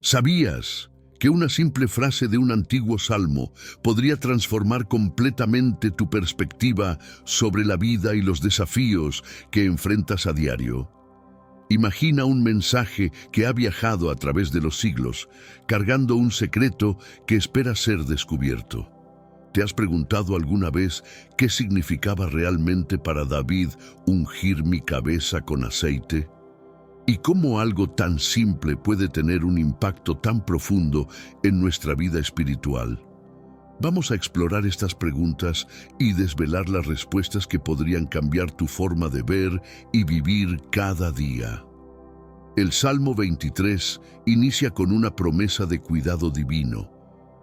¿Sabías que una simple frase de un antiguo salmo podría transformar completamente tu perspectiva sobre la vida y los desafíos que enfrentas a diario? Imagina un mensaje que ha viajado a través de los siglos, cargando un secreto que espera ser descubierto. ¿Te has preguntado alguna vez qué significaba realmente para David ungir mi cabeza con aceite? ¿Y cómo algo tan simple puede tener un impacto tan profundo en nuestra vida espiritual? Vamos a explorar estas preguntas y desvelar las respuestas que podrían cambiar tu forma de ver y vivir cada día. El Salmo 23 inicia con una promesa de cuidado divino,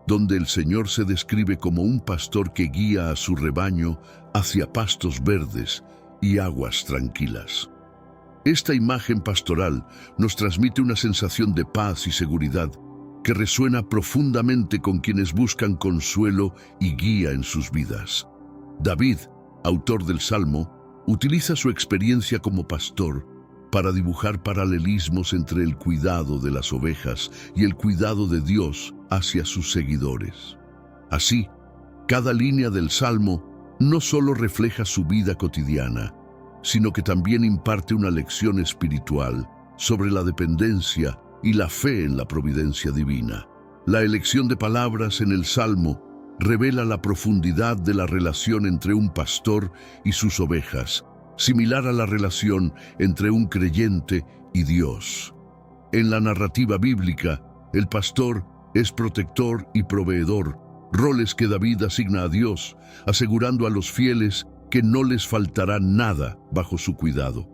donde el Señor se describe como un pastor que guía a su rebaño hacia pastos verdes y aguas tranquilas. Esta imagen pastoral nos transmite una sensación de paz y seguridad que resuena profundamente con quienes buscan consuelo y guía en sus vidas. David, autor del Salmo, utiliza su experiencia como pastor para dibujar paralelismos entre el cuidado de las ovejas y el cuidado de Dios hacia sus seguidores. Así, cada línea del Salmo no solo refleja su vida cotidiana, sino que también imparte una lección espiritual sobre la dependencia y la fe en la providencia divina. La elección de palabras en el Salmo revela la profundidad de la relación entre un pastor y sus ovejas, similar a la relación entre un creyente y Dios. En la narrativa bíblica, el pastor es protector y proveedor, roles que David asigna a Dios, asegurando a los fieles que no les faltará nada bajo su cuidado.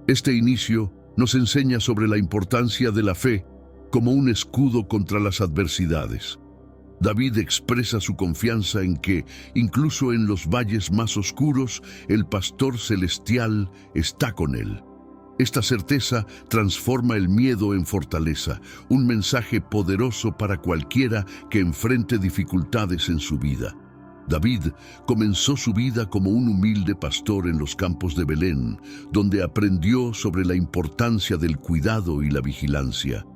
Este inicio nos enseña sobre la importancia de la fe como un escudo contra las adversidades. David expresa su confianza en que, incluso en los valles más oscuros, el pastor celestial está con él. Esta certeza transforma el miedo en fortaleza, un mensaje poderoso para cualquiera que enfrente dificultades en su vida. David comenzó su vida como un humilde pastor en los campos de Belén, donde aprendió sobre la importancia del cuidado y la vigilancia.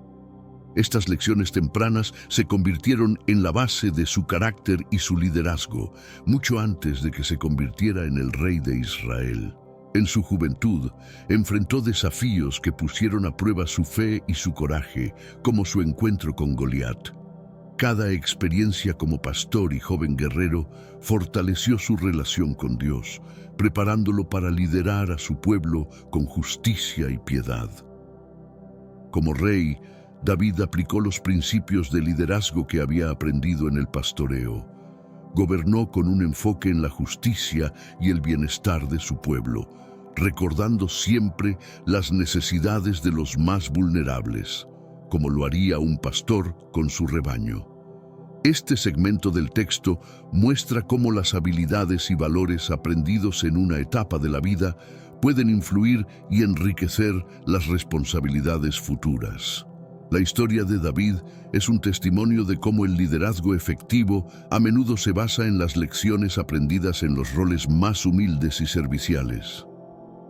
Estas lecciones tempranas se convirtieron en la base de su carácter y su liderazgo, mucho antes de que se convirtiera en el rey de Israel. En su juventud, enfrentó desafíos que pusieron a prueba su fe y su coraje, como su encuentro con Goliat. Cada experiencia como pastor y joven guerrero fortaleció su relación con Dios, preparándolo para liderar a su pueblo con justicia y piedad. Como rey, David aplicó los principios de liderazgo que había aprendido en el pastoreo. Gobernó con un enfoque en la justicia y el bienestar de su pueblo, recordando siempre las necesidades de los más vulnerables, como lo haría un pastor con su rebaño. Este segmento del texto muestra cómo las habilidades y valores aprendidos en una etapa de la vida pueden influir y enriquecer las responsabilidades futuras. La historia de David es un testimonio de cómo el liderazgo efectivo a menudo se basa en las lecciones aprendidas en los roles más humildes y serviciales.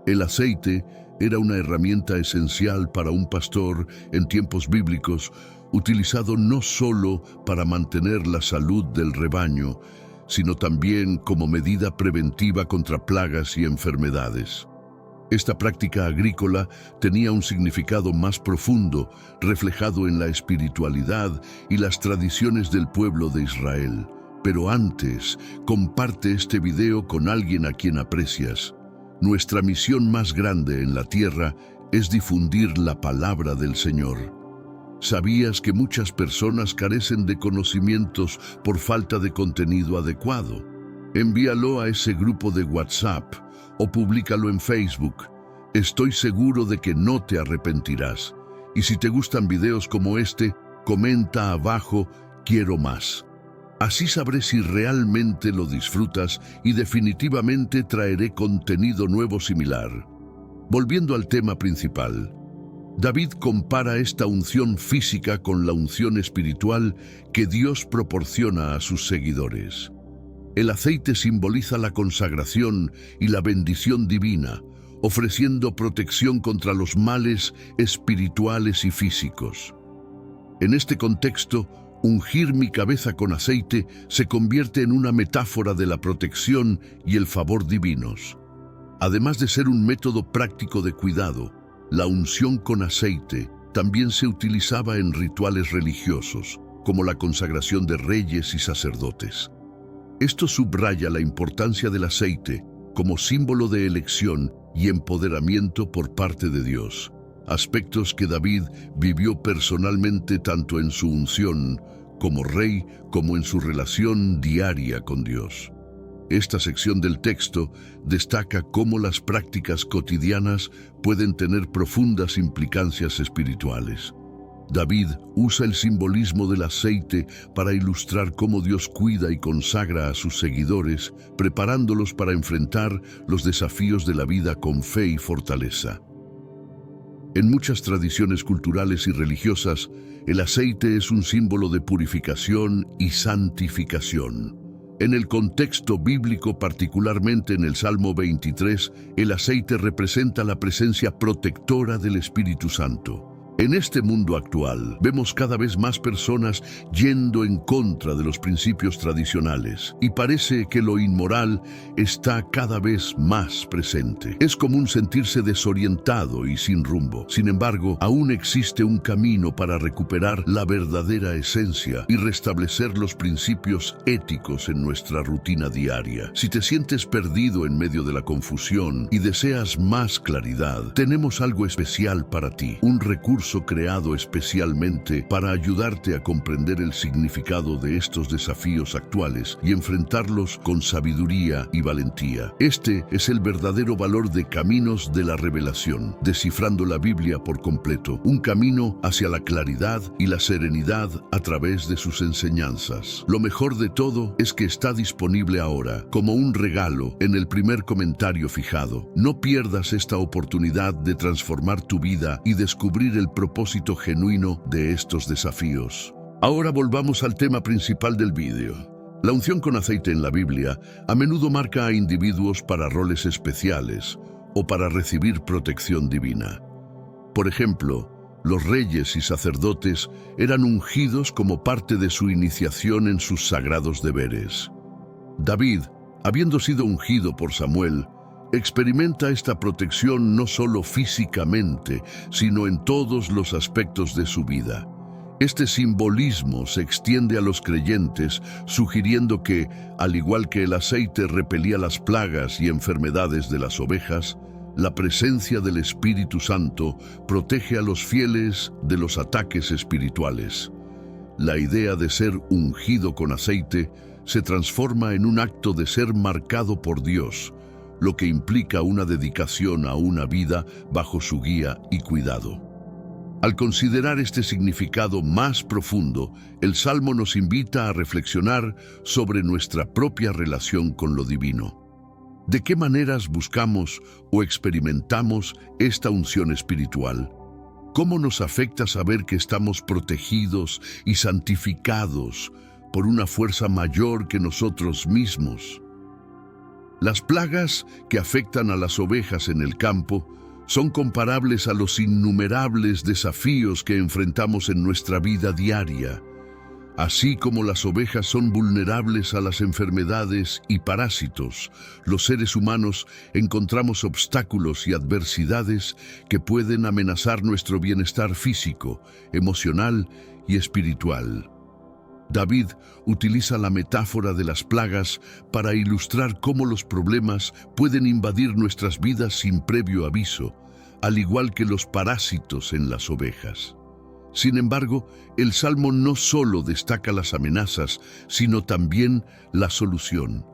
El aceite era una herramienta esencial para un pastor en tiempos bíblicos, utilizado no solo para mantener la salud del rebaño, sino también como medida preventiva contra plagas y enfermedades. Esta práctica agrícola tenía un significado más profundo, reflejado en la espiritualidad y las tradiciones del pueblo de Israel. Pero antes, comparte este video con alguien a quien aprecias. Nuestra misión más grande en la tierra es difundir la palabra del Señor. ¿Sabías que muchas personas carecen de conocimientos por falta de contenido adecuado? Envíalo a ese grupo de WhatsApp o públicalo en Facebook. Estoy seguro de que no te arrepentirás. Y si te gustan videos como este, comenta abajo "Quiero más". Así sabré si realmente lo disfrutas y definitivamente traeré contenido nuevo similar. Volviendo al tema principal, David compara esta unción física con la unción espiritual que Dios proporciona a sus seguidores. El aceite simboliza la consagración y la bendición divina, ofreciendo protección contra los males espirituales y físicos. En este contexto, ungir mi cabeza con aceite se convierte en una metáfora de la protección y el favor divinos. Además de ser un método práctico de cuidado, la unción con aceite también se utilizaba en rituales religiosos, como la consagración de reyes y sacerdotes. Esto subraya la importancia del aceite como símbolo de elección y empoderamiento por parte de Dios, aspectos que David vivió personalmente tanto en su unción como rey como en su relación diaria con Dios. Esta sección del texto destaca cómo las prácticas cotidianas pueden tener profundas implicancias espirituales. David usa el simbolismo del aceite para ilustrar cómo Dios cuida y consagra a sus seguidores, preparándolos para enfrentar los desafíos de la vida con fe y fortaleza. En muchas tradiciones culturales y religiosas, el aceite es un símbolo de purificación y santificación. En el contexto bíblico, particularmente en el Salmo 23, el aceite representa la presencia protectora del Espíritu Santo. En este mundo actual, vemos cada vez más personas yendo en contra de los principios tradicionales y parece que lo inmoral está cada vez más presente. Es común sentirse desorientado y sin rumbo. Sin embargo, aún existe un camino para recuperar la verdadera esencia y restablecer los principios éticos en nuestra rutina diaria. Si te sientes perdido en medio de la confusión y deseas más claridad, tenemos algo especial para ti, un recurso creado especialmente para ayudarte a comprender el significado de estos desafíos actuales y enfrentarlos con sabiduría y valentía. Este es el verdadero valor de Caminos de la Revelación, descifrando la Biblia por completo, un camino hacia la claridad y la serenidad a través de sus enseñanzas. Lo mejor de todo es que está disponible ahora, como un regalo, en el primer comentario fijado. No pierdas esta oportunidad de transformar tu vida y descubrir el propósito genuino de estos desafíos. Ahora volvamos al tema principal del vídeo. La unción con aceite en la Biblia a menudo marca a individuos para roles especiales o para recibir protección divina. Por ejemplo, los reyes y sacerdotes eran ungidos como parte de su iniciación en sus sagrados deberes. David, habiendo sido ungido por Samuel, experimenta esta protección no solo físicamente, sino en todos los aspectos de su vida. Este simbolismo se extiende a los creyentes, sugiriendo que, al igual que el aceite repelía las plagas y enfermedades de las ovejas, la presencia del Espíritu Santo protege a los fieles de los ataques espirituales. La idea de ser ungido con aceite se transforma en un acto de ser marcado por Dios, lo que implica una dedicación a una vida bajo su guía y cuidado. Al considerar este significado más profundo, el Salmo nos invita a reflexionar sobre nuestra propia relación con lo divino. ¿De qué maneras buscamos o experimentamos esta unción espiritual? ¿Cómo nos afecta saber que estamos protegidos y santificados por una fuerza mayor que nosotros mismos? Las plagas que afectan a las ovejas en el campo son comparables a los innumerables desafíos que enfrentamos en nuestra vida diaria. Así como las ovejas son vulnerables a las enfermedades y parásitos, los seres humanos encontramos obstáculos y adversidades que pueden amenazar nuestro bienestar físico, emocional y espiritual. David utiliza la metáfora de las plagas para ilustrar cómo los problemas pueden invadir nuestras vidas sin previo aviso, al igual que los parásitos en las ovejas. Sin embargo, el Salmo no solo destaca las amenazas, sino también la solución,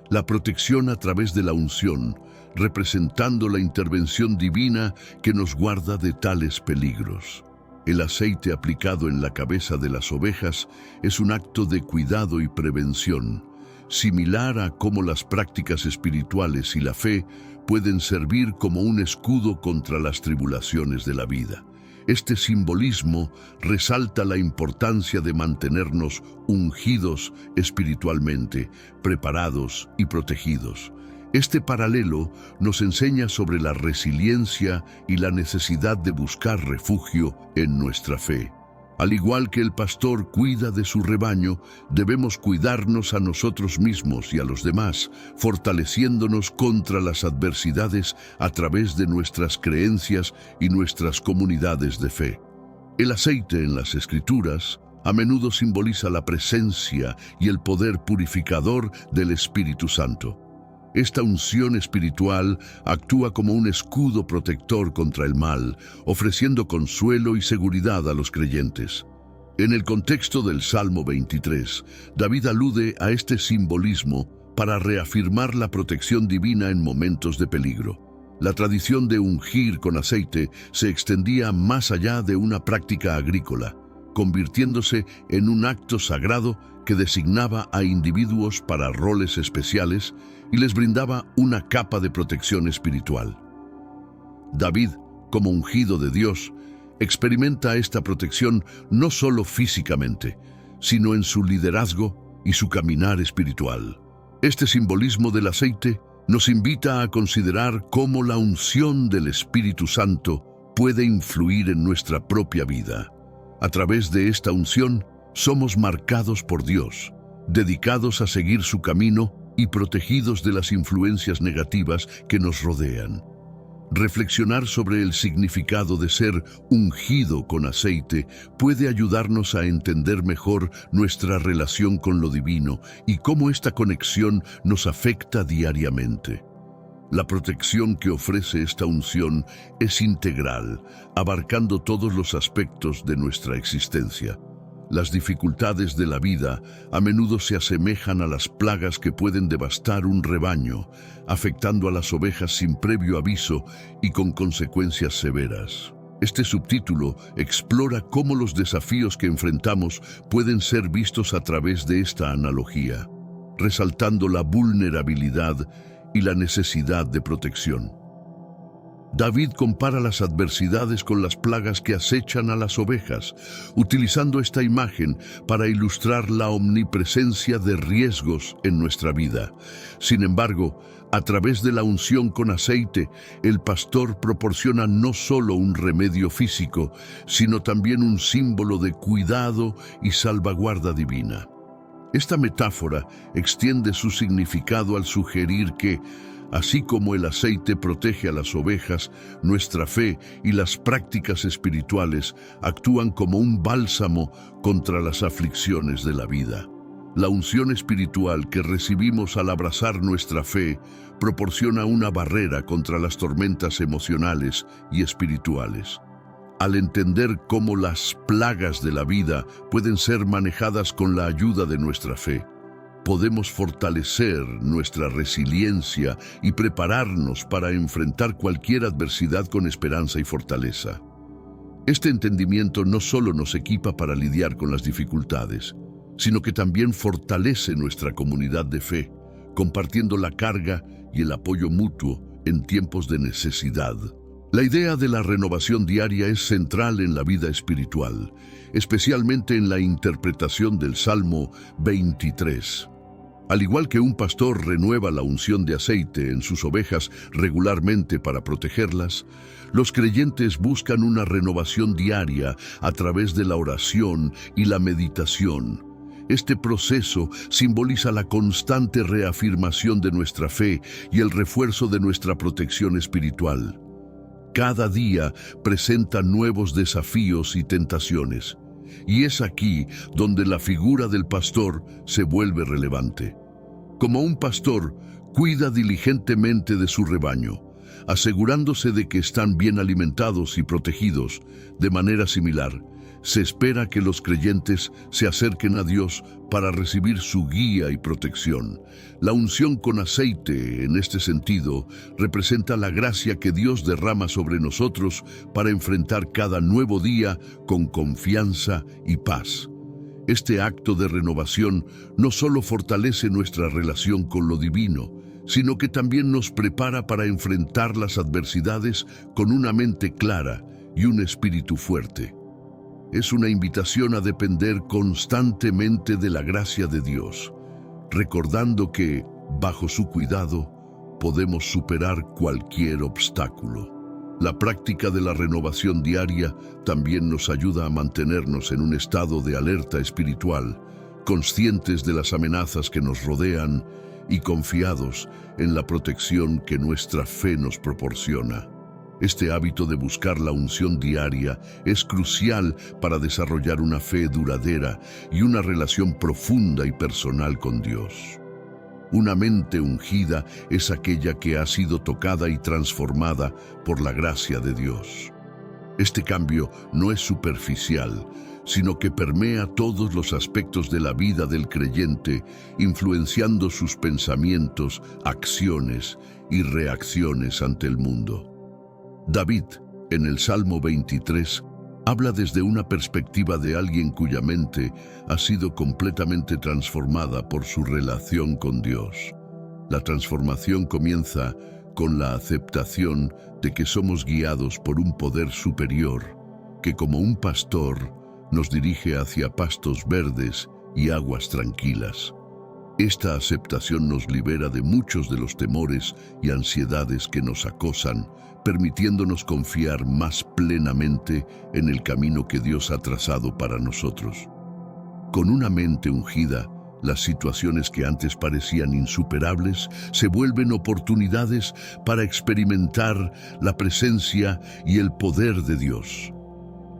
la protección a través de la unción, representando la intervención divina que nos guarda de tales peligros. El aceite aplicado en la cabeza de las ovejas es un acto de cuidado y prevención, similar a cómo las prácticas espirituales y la fe pueden servir como un escudo contra las tribulaciones de la vida. Este simbolismo resalta la importancia de mantenernos ungidos espiritualmente, preparados y protegidos. Este paralelo nos enseña sobre la resiliencia y la necesidad de buscar refugio en nuestra fe. Al igual que el pastor cuida de su rebaño, debemos cuidarnos a nosotros mismos y a los demás, fortaleciéndonos contra las adversidades a través de nuestras creencias y nuestras comunidades de fe. El aceite en las Escrituras a menudo simboliza la presencia y el poder purificador del Espíritu Santo. Esta unción espiritual actúa como un escudo protector contra el mal, ofreciendo consuelo y seguridad a los creyentes. En el contexto del Salmo 23, David alude a este simbolismo para reafirmar la protección divina en momentos de peligro. La tradición de ungir con aceite se extendía más allá de una práctica agrícola, convirtiéndose en un acto sagrado que designaba a individuos para roles especiales y les brindaba una capa de protección espiritual. David, como ungido de Dios, experimenta esta protección no solo físicamente, sino en su liderazgo y su caminar espiritual. Este simbolismo del aceite nos invita a considerar cómo la unción del Espíritu Santo puede influir en nuestra propia vida. A través de esta unción, somos marcados por Dios, dedicados a seguir su camino y protegidos de las influencias negativas que nos rodean. Reflexionar sobre el significado de ser ungido con aceite puede ayudarnos a entender mejor nuestra relación con lo divino y cómo esta conexión nos afecta diariamente. La protección que ofrece esta unción es integral, abarcando todos los aspectos de nuestra existencia. Las dificultades de la vida a menudo se asemejan a las plagas que pueden devastar un rebaño, afectando a las ovejas sin previo aviso y con consecuencias severas. Este subtítulo explora cómo los desafíos que enfrentamos pueden ser vistos a través de esta analogía, resaltando la vulnerabilidad y la necesidad de protección. David compara las adversidades con las plagas que acechan a las ovejas, utilizando esta imagen para ilustrar la omnipresencia de riesgos en nuestra vida. Sin embargo, a través de la unción con aceite, el pastor proporciona no solo un remedio físico, sino también un símbolo de cuidado y salvaguarda divina. Esta metáfora extiende su significado al sugerir que, así como el aceite protege a las ovejas, nuestra fe y las prácticas espirituales actúan como un bálsamo contra las aflicciones de la vida. La unción espiritual que recibimos al abrazar nuestra fe proporciona una barrera contra las tormentas emocionales y espirituales. Al entender cómo las plagas de la vida pueden ser manejadas con la ayuda de nuestra fe, podemos fortalecer nuestra resiliencia y prepararnos para enfrentar cualquier adversidad con esperanza y fortaleza. Este entendimiento no solo nos equipa para lidiar con las dificultades, sino que también fortalece nuestra comunidad de fe, compartiendo la carga y el apoyo mutuo en tiempos de necesidad. La idea de la renovación diaria es central en la vida espiritual, especialmente en la interpretación del Salmo 23. Al igual que un pastor renueva la unción de aceite en sus ovejas regularmente para protegerlas, los creyentes buscan una renovación diaria a través de la oración y la meditación. Este proceso simboliza la constante reafirmación de nuestra fe y el refuerzo de nuestra protección espiritual. Cada día presenta nuevos desafíos y tentaciones. Y es aquí donde la figura del pastor se vuelve relevante. Como un pastor, cuida diligentemente de su rebaño, asegurándose de que están bien alimentados y protegidos. De manera similar, se espera que los creyentes se acerquen a Dios para recibir su guía y protección. La unción con aceite, en este sentido, representa la gracia que Dios derrama sobre nosotros para enfrentar cada nuevo día con confianza y paz. Este acto de renovación no solo fortalece nuestra relación con lo divino, sino que también nos prepara para enfrentar las adversidades con una mente clara y un espíritu fuerte. Es una invitación a depender constantemente de la gracia de Dios, recordando que, bajo su cuidado, podemos superar cualquier obstáculo. La práctica de la renovación diaria también nos ayuda a mantenernos en un estado de alerta espiritual, conscientes de las amenazas que nos rodean y confiados en la protección que nuestra fe nos proporciona. Este hábito de buscar la unción diaria es crucial para desarrollar una fe duradera y una relación profunda y personal con Dios. Una mente ungida es aquella que ha sido tocada y transformada por la gracia de Dios. Este cambio no es superficial, sino que permea todos los aspectos de la vida del creyente, influenciando sus pensamientos, acciones y reacciones ante el mundo. David, en el Salmo 23, habla desde una perspectiva de alguien cuya mente ha sido completamente transformada por su relación con Dios. La transformación comienza con la aceptación de que somos guiados por un poder superior, que como un pastor nos dirige hacia pastos verdes y aguas tranquilas. Esta aceptación nos libera de muchos de los temores y ansiedades que nos acosan, permitiéndonos confiar más plenamente en el camino que Dios ha trazado para nosotros. Con una mente ungida, las situaciones que antes parecían insuperables se vuelven oportunidades para experimentar la presencia y el poder de Dios.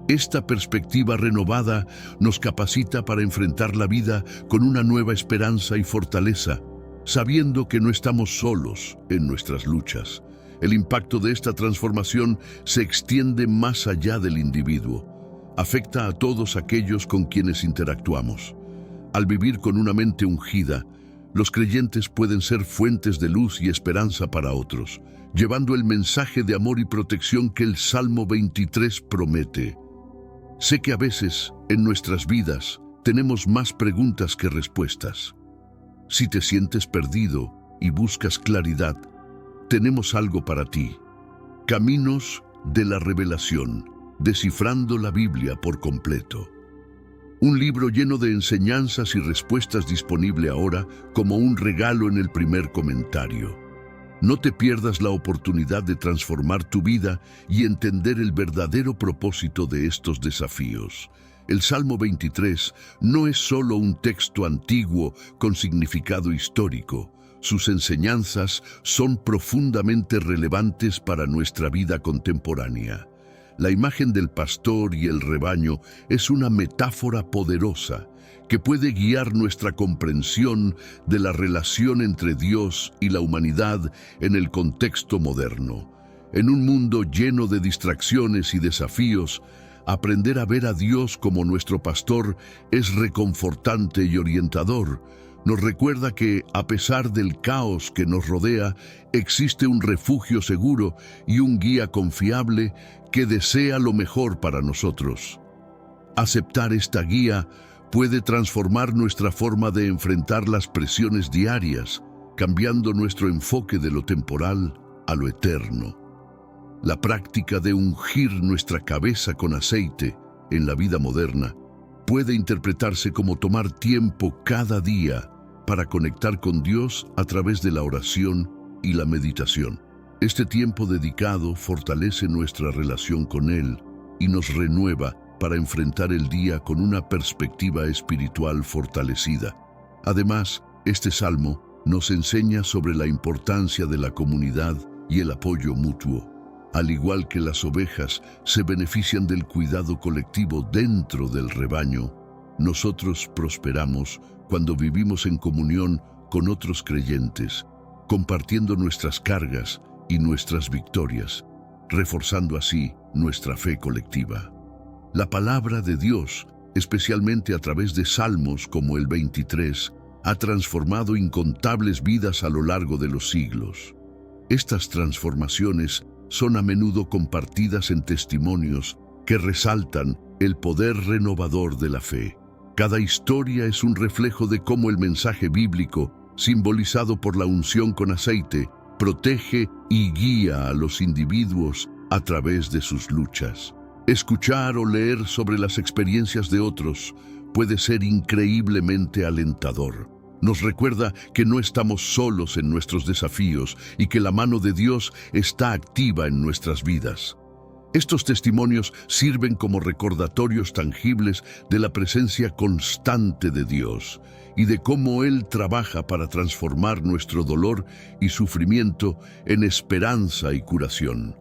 Esta perspectiva renovada nos capacita para enfrentar la vida con una nueva esperanza y fortaleza, sabiendo que no estamos solos en nuestras luchas. El impacto de esta transformación se extiende más allá del individuo. Afecta a todos aquellos con quienes interactuamos. Al vivir con una mente ungida, los creyentes pueden ser fuentes de luz y esperanza para otros, llevando el mensaje de amor y protección que el Salmo 23 promete. Sé que a veces, en nuestras vidas, tenemos más preguntas que respuestas. Si te sientes perdido y buscas claridad, tenemos algo para ti. Caminos de la Revelación, descifrando la Biblia por completo. Un libro lleno de enseñanzas y respuestas disponible ahora como un regalo en el primer comentario. No te pierdas la oportunidad de transformar tu vida y entender el verdadero propósito de estos desafíos. El Salmo 23 no es solo un texto antiguo con significado histórico. Sus enseñanzas son profundamente relevantes para nuestra vida contemporánea. La imagen del pastor y el rebaño es una metáfora poderosa que puede guiar nuestra comprensión de la relación entre Dios y la humanidad en el contexto moderno. En un mundo lleno de distracciones y desafíos, aprender a ver a Dios como nuestro pastor es reconfortante y orientador. Nos recuerda que, a pesar del caos que nos rodea, existe un refugio seguro y un guía confiable que desea lo mejor para nosotros. Aceptar esta guía puede transformar nuestra forma de enfrentar las presiones diarias, cambiando nuestro enfoque de lo temporal a lo eterno. La práctica de ungir nuestra cabeza con aceite en la vida moderna puede interpretarse como tomar tiempo cada día para conectar con Dios a través de la oración y la meditación. Este tiempo dedicado fortalece nuestra relación con Él y nos renueva para enfrentar el día con una perspectiva espiritual fortalecida. Además, este salmo nos enseña sobre la importancia de la comunidad y el apoyo mutuo. Al igual que las ovejas se benefician del cuidado colectivo dentro del rebaño, nosotros prosperamos cuando vivimos en comunión con otros creyentes, compartiendo nuestras cargas y nuestras victorias, reforzando así nuestra fe colectiva. La palabra de Dios, especialmente a través de salmos como el 23, ha transformado incontables vidas a lo largo de los siglos. Estas transformaciones son a menudo compartidas en testimonios que resaltan el poder renovador de la fe. Cada historia es un reflejo de cómo el mensaje bíblico, simbolizado por la unción con aceite, protege y guía a los individuos a través de sus luchas. Escuchar o leer sobre las experiencias de otros puede ser increíblemente alentador. Nos recuerda que no estamos solos en nuestros desafíos y que la mano de Dios está activa en nuestras vidas. Estos testimonios sirven como recordatorios tangibles de la presencia constante de Dios y de cómo Él trabaja para transformar nuestro dolor y sufrimiento en esperanza y curación.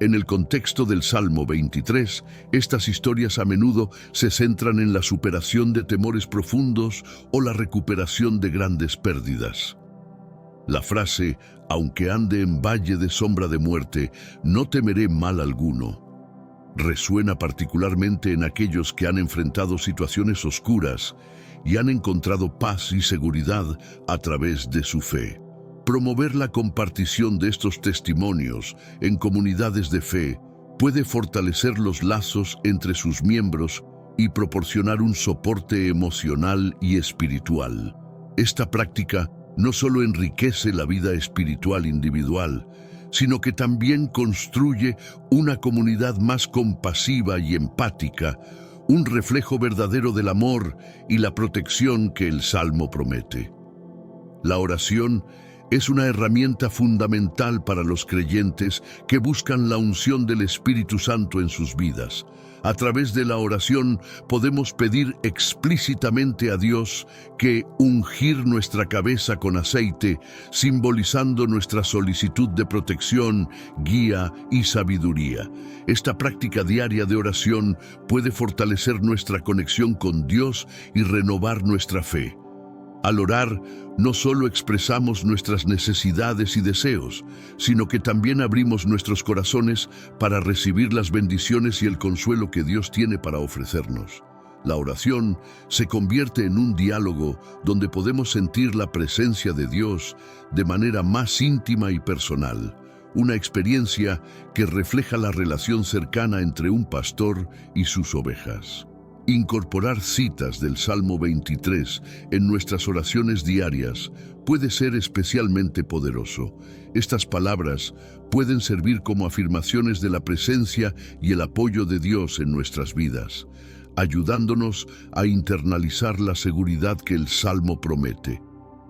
En el contexto del Salmo 23, estas historias a menudo se centran en la superación de temores profundos o la recuperación de grandes pérdidas. La frase, aunque ande en valle de sombra de muerte, no temeré mal alguno, resuena particularmente en aquellos que han enfrentado situaciones oscuras y han encontrado paz y seguridad a través de su fe. Promover la compartición de estos testimonios en comunidades de fe puede fortalecer los lazos entre sus miembros y proporcionar un soporte emocional y espiritual. Esta práctica no solo enriquece la vida espiritual individual, sino que también construye una comunidad más compasiva y empática, un reflejo verdadero del amor y la protección que el Salmo promete. La oración es una herramienta fundamental para los creyentes que buscan la unción del Espíritu Santo en sus vidas. A través de la oración podemos pedir explícitamente a Dios que ungir nuestra cabeza con aceite, simbolizando nuestra solicitud de protección, guía y sabiduría. Esta práctica diaria de oración puede fortalecer nuestra conexión con Dios y renovar nuestra fe. Al orar, no solo expresamos nuestras necesidades y deseos, sino que también abrimos nuestros corazones para recibir las bendiciones y el consuelo que Dios tiene para ofrecernos. La oración se convierte en un diálogo donde podemos sentir la presencia de Dios de manera más íntima y personal, una experiencia que refleja la relación cercana entre un pastor y sus ovejas. Incorporar citas del Salmo 23 en nuestras oraciones diarias puede ser especialmente poderoso. Estas palabras pueden servir como afirmaciones de la presencia y el apoyo de Dios en nuestras vidas, ayudándonos a internalizar la seguridad que el Salmo promete.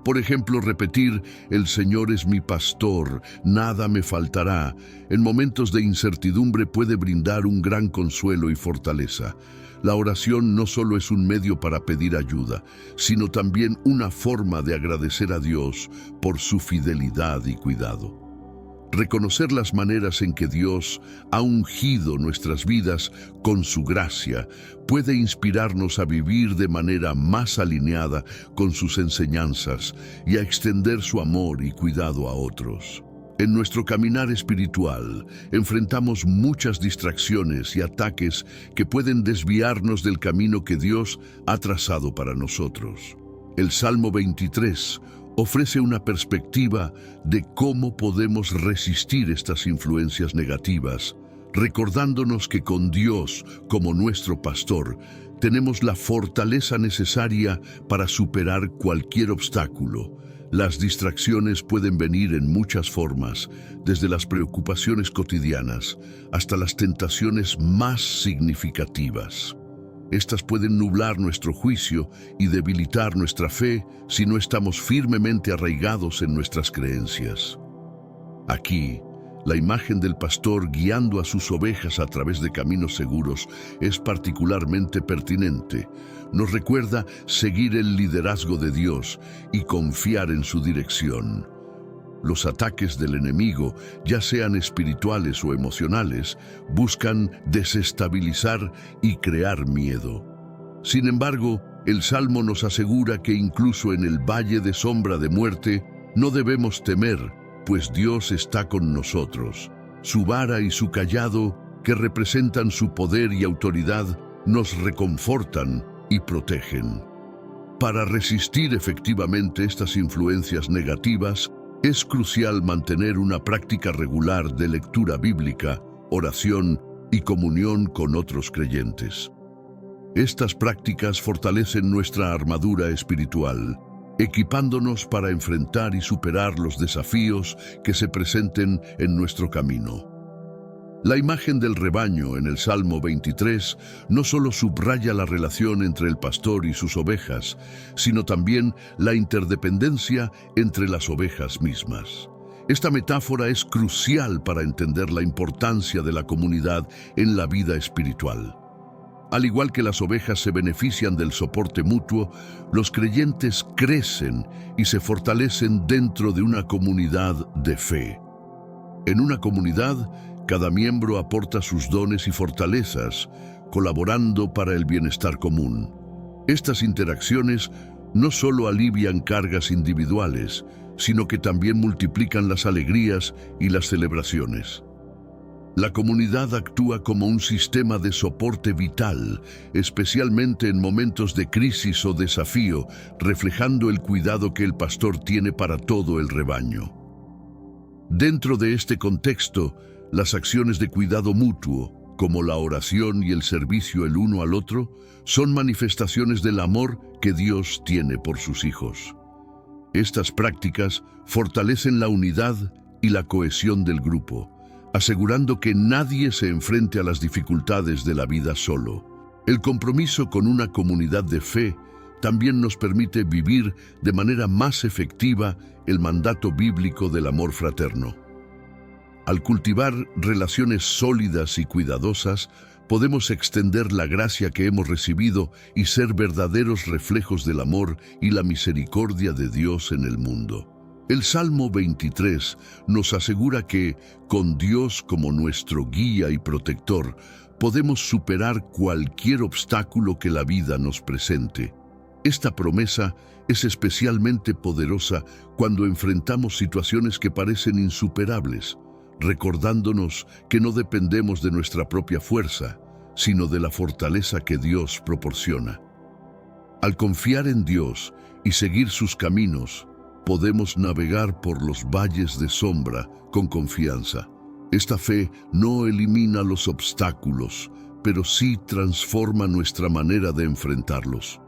Por ejemplo, repetir, "El Señor es mi pastor, nada me faltará", en momentos de incertidumbre puede brindar un gran consuelo y fortaleza. La oración no solo es un medio para pedir ayuda, sino también una forma de agradecer a Dios por su fidelidad y cuidado. Reconocer las maneras en que Dios ha ungido nuestras vidas con su gracia puede inspirarnos a vivir de manera más alineada con sus enseñanzas y a extender su amor y cuidado a otros. En nuestro caminar espiritual, enfrentamos muchas distracciones y ataques que pueden desviarnos del camino que Dios ha trazado para nosotros. El Salmo 23 ofrece una perspectiva de cómo podemos resistir estas influencias negativas, recordándonos que con Dios como nuestro pastor, tenemos la fortaleza necesaria para superar cualquier obstáculo. Las distracciones pueden venir en muchas formas, desde las preocupaciones cotidianas hasta las tentaciones más significativas. Estas pueden nublar nuestro juicio y debilitar nuestra fe si no estamos firmemente arraigados en nuestras creencias. Aquí, la imagen del pastor guiando a sus ovejas a través de caminos seguros es particularmente pertinente. Nos recuerda seguir el liderazgo de Dios y confiar en su dirección. Los ataques del enemigo, ya sean espirituales o emocionales, buscan desestabilizar y crear miedo. Sin embargo, el Salmo nos asegura que incluso en el valle de sombra de muerte, no debemos temer, pues Dios está con nosotros. Su vara y su cayado, que representan su poder y autoridad, nos reconfortan y protegen. Para resistir efectivamente estas influencias negativas, es crucial mantener una práctica regular de lectura bíblica, oración y comunión con otros creyentes. Estas prácticas fortalecen nuestra armadura espiritual, equipándonos para enfrentar y superar los desafíos que se presenten en nuestro camino. La imagen del rebaño en el Salmo 23 no solo subraya la relación entre el pastor y sus ovejas, sino también la interdependencia entre las ovejas mismas. Esta metáfora es crucial para entender la importancia de la comunidad en la vida espiritual. Al igual que las ovejas se benefician del soporte mutuo, los creyentes crecen y se fortalecen dentro de una comunidad de fe. En una comunidad, cada miembro aporta sus dones y fortalezas, colaborando para el bienestar común. Estas interacciones no solo alivian cargas individuales, sino que también multiplican las alegrías y las celebraciones. La comunidad actúa como un sistema de soporte vital, especialmente en momentos de crisis o desafío, reflejando el cuidado que el pastor tiene para todo el rebaño. Dentro de este contexto, las acciones de cuidado mutuo, como la oración y el servicio el uno al otro, son manifestaciones del amor que Dios tiene por sus hijos. Estas prácticas fortalecen la unidad y la cohesión del grupo, asegurando que nadie se enfrente a las dificultades de la vida solo. El compromiso con una comunidad de fe también nos permite vivir de manera más efectiva el mandato bíblico del amor fraterno. Al cultivar relaciones sólidas y cuidadosas, podemos extender la gracia que hemos recibido y ser verdaderos reflejos del amor y la misericordia de Dios en el mundo. El Salmo 23 nos asegura que, con Dios como nuestro guía y protector, podemos superar cualquier obstáculo que la vida nos presente. Esta promesa es especialmente poderosa cuando enfrentamos situaciones que parecen insuperables, recordándonos que no dependemos de nuestra propia fuerza, sino de la fortaleza que Dios proporciona. Al confiar en Dios y seguir sus caminos, podemos navegar por los valles de sombra con confianza. Esta fe no elimina los obstáculos, pero sí transforma nuestra manera de enfrentarlos.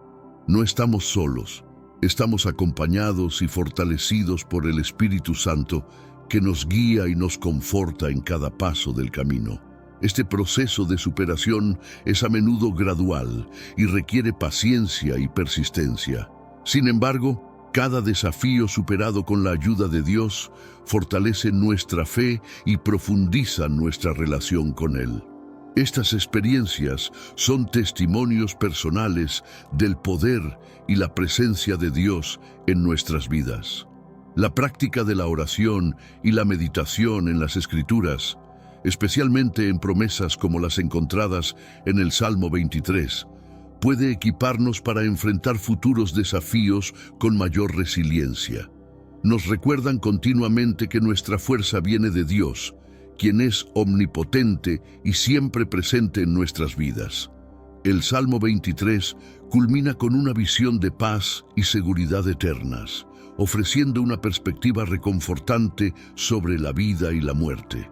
No estamos solos, estamos acompañados y fortalecidos por el Espíritu Santo, que nos guía y nos conforta en cada paso del camino. Este proceso de superación es a menudo gradual y requiere paciencia y persistencia. Sin embargo, cada desafío superado con la ayuda de Dios fortalece nuestra fe y profundiza nuestra relación con Él. Estas experiencias son testimonios personales del poder y la presencia de Dios en nuestras vidas. La práctica de la oración y la meditación en las Escrituras, especialmente en promesas como las encontradas en el Salmo 23, puede equiparnos para enfrentar futuros desafíos con mayor resiliencia. Nos recuerdan continuamente que nuestra fuerza viene de Dios, quien es omnipotente y siempre presente en nuestras vidas. El Salmo 23 culmina con una visión de paz y seguridad eternas, ofreciendo una perspectiva reconfortante sobre la vida y la muerte.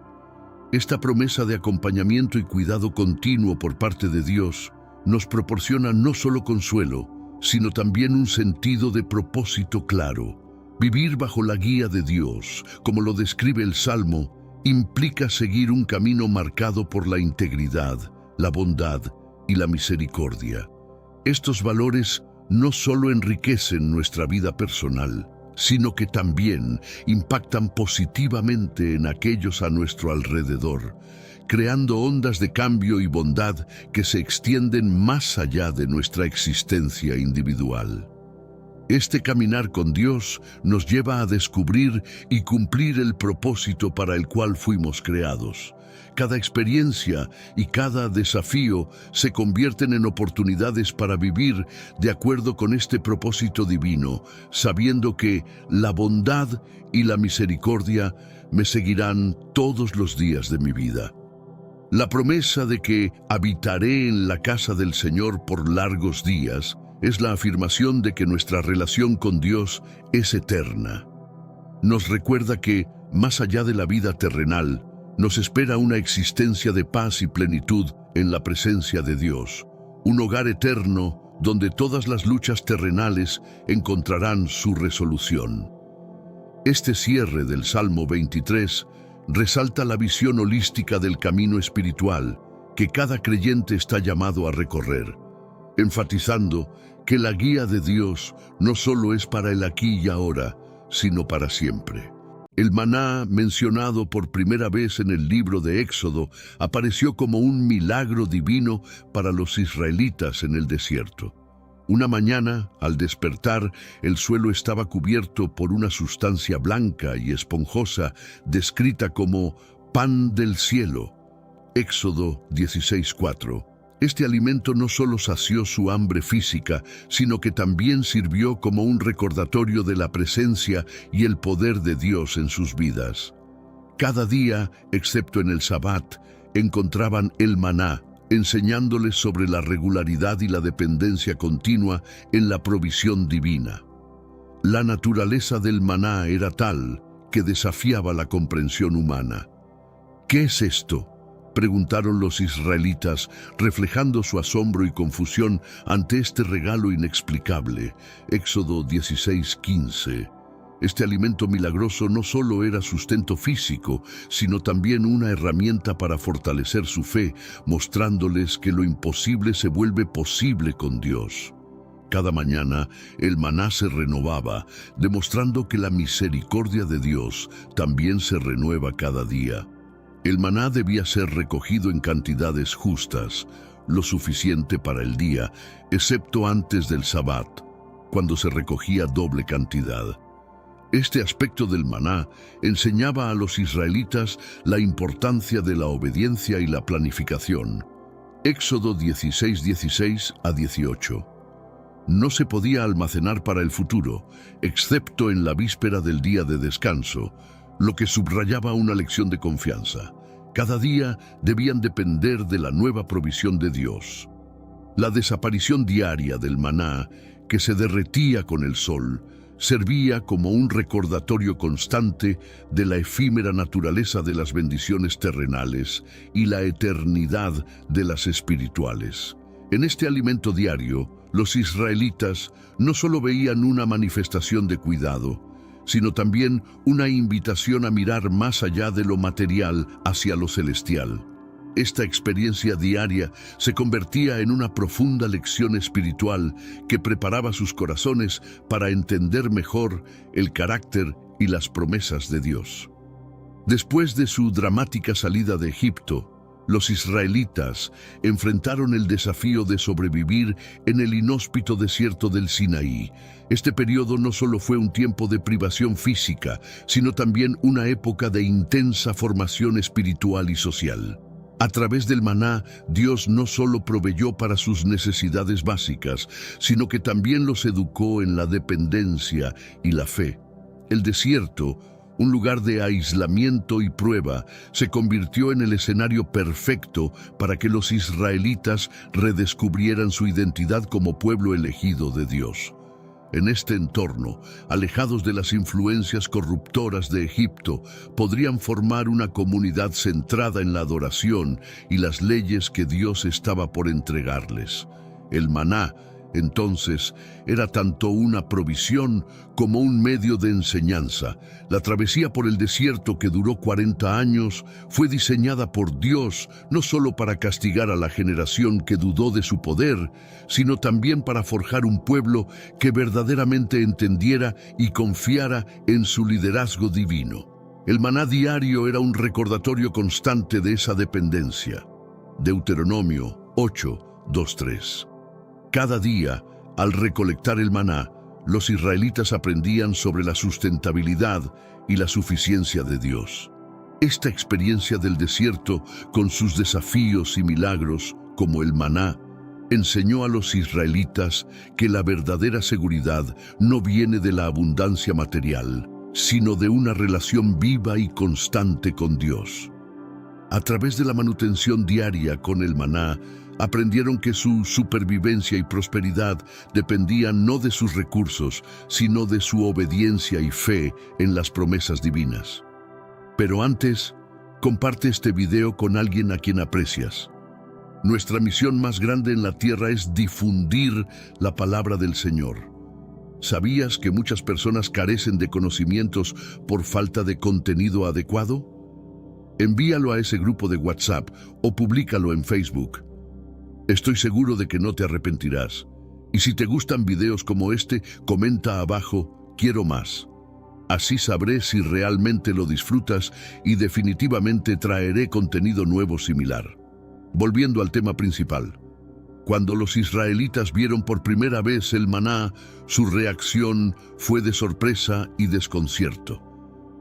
Esta promesa de acompañamiento y cuidado continuo por parte de Dios nos proporciona no solo consuelo, sino también un sentido de propósito claro. Vivir bajo la guía de Dios, como lo describe el Salmo, implica seguir un camino marcado por la integridad, la bondad y la misericordia. Estos valores no solo enriquecen nuestra vida personal, sino que también impactan positivamente en aquellos a nuestro alrededor, creando ondas de cambio y bondad que se extienden más allá de nuestra existencia individual. Este caminar con Dios nos lleva a descubrir y cumplir el propósito para el cual fuimos creados. Cada experiencia y cada desafío se convierten en oportunidades para vivir de acuerdo con este propósito divino, sabiendo que la bondad y la misericordia me seguirán todos los días de mi vida. La promesa de que habitaré en la casa del Señor por largos días es la afirmación de que nuestra relación con Dios es eterna. Nos recuerda que, más allá de la vida terrenal, nos espera una existencia de paz y plenitud en la presencia de Dios, un hogar eterno donde todas las luchas terrenales encontrarán su resolución. Este cierre del Salmo 23 resalta la visión holística del camino espiritual que cada creyente está llamado a recorrer, enfatizando que la guía de Dios no solo es para el aquí y ahora, sino para siempre. El maná, mencionado por primera vez en el libro de Éxodo, apareció como un milagro divino para los israelitas en el desierto. Una mañana, al despertar, el suelo estaba cubierto por una sustancia blanca y esponjosa, descrita como pan del cielo. Éxodo 16:4. Este alimento no solo sació su hambre física, sino que también sirvió como un recordatorio de la presencia y el poder de Dios en sus vidas. Cada día, excepto en el Sabbat, encontraban el maná, enseñándoles sobre la regularidad y la dependencia continua en la provisión divina. La naturaleza del maná era tal que desafiaba la comprensión humana. ¿Qué es esto?, preguntaron los israelitas, reflejando su asombro y confusión ante este regalo inexplicable. Éxodo 16:15. Este alimento milagroso no solo era sustento físico, sino también una herramienta para fortalecer su fe, mostrándoles que lo imposible se vuelve posible con Dios. Cada mañana el maná se renovaba, demostrando que la misericordia de Dios también se renueva cada día. El maná debía ser recogido en cantidades justas, lo suficiente para el día, excepto antes del Sabbat, cuando se recogía doble cantidad. Este aspecto del maná enseñaba a los israelitas la importancia de la obediencia y la planificación. Éxodo 16:16-18. No se podía almacenar para el futuro, excepto en la víspera del día de descanso, lo que subrayaba una lección de confianza. Cada día debían depender de la nueva provisión de Dios. La desaparición diaria del maná, que se derretía con el sol, servía como un recordatorio constante de la efímera naturaleza de las bendiciones terrenales y la eternidad de las espirituales. En este alimento diario, los israelitas no solo veían una manifestación de cuidado, sino también una invitación a mirar más allá de lo material hacia lo celestial. Esta experiencia diaria se convertía en una profunda lección espiritual que preparaba sus corazones para entender mejor el carácter y las promesas de Dios. Después de su dramática salida de Egipto, los israelitas enfrentaron el desafío de sobrevivir en el inhóspito desierto del Sinaí. Este periodo no solo fue un tiempo de privación física, sino también una época de intensa formación espiritual y social. A través del maná, Dios no solo proveyó para sus necesidades básicas, sino que también los educó en la dependencia y la fe. El desierto, un lugar de aislamiento y prueba, se convirtió en el escenario perfecto para que los israelitas redescubrieran su identidad como pueblo elegido de Dios. En este entorno, alejados de las influencias corruptoras de Egipto, podrían formar una comunidad centrada en la adoración y las leyes que Dios estaba por entregarles. El maná, entonces, era tanto una provisión como un medio de enseñanza. La travesía por el desierto, que duró 40 años, fue diseñada por Dios no solo para castigar a la generación que dudó de su poder, sino también para forjar un pueblo que verdaderamente entendiera y confiara en su liderazgo divino. El maná diario era un recordatorio constante de esa dependencia. Deuteronomio 8:2-3. Cada día, al recolectar el maná, los israelitas aprendían sobre la sustentabilidad y la suficiencia de Dios. Esta experiencia del desierto, con sus desafíos y milagros, como el maná, enseñó a los israelitas que la verdadera seguridad no viene de la abundancia material, sino de una relación viva y constante con Dios. A través de la manutención diaria con el maná, aprendieron que su supervivencia y prosperidad dependían no de sus recursos, sino de su obediencia y fe en las promesas divinas. Pero antes, comparte este video con alguien a quien aprecias. Nuestra misión más grande en la tierra es difundir la palabra del Señor. ¿Sabías que muchas personas carecen de conocimientos por falta de contenido adecuado? Envíalo a ese grupo de WhatsApp o públicalo en Facebook. Estoy seguro de que no te arrepentirás. Y si te gustan videos como este, comenta abajo, quiero más. Así sabré si realmente lo disfrutas y definitivamente traeré contenido nuevo similar. Volviendo al tema principal. Cuando los israelitas vieron por primera vez el maná, su reacción fue de sorpresa y desconcierto.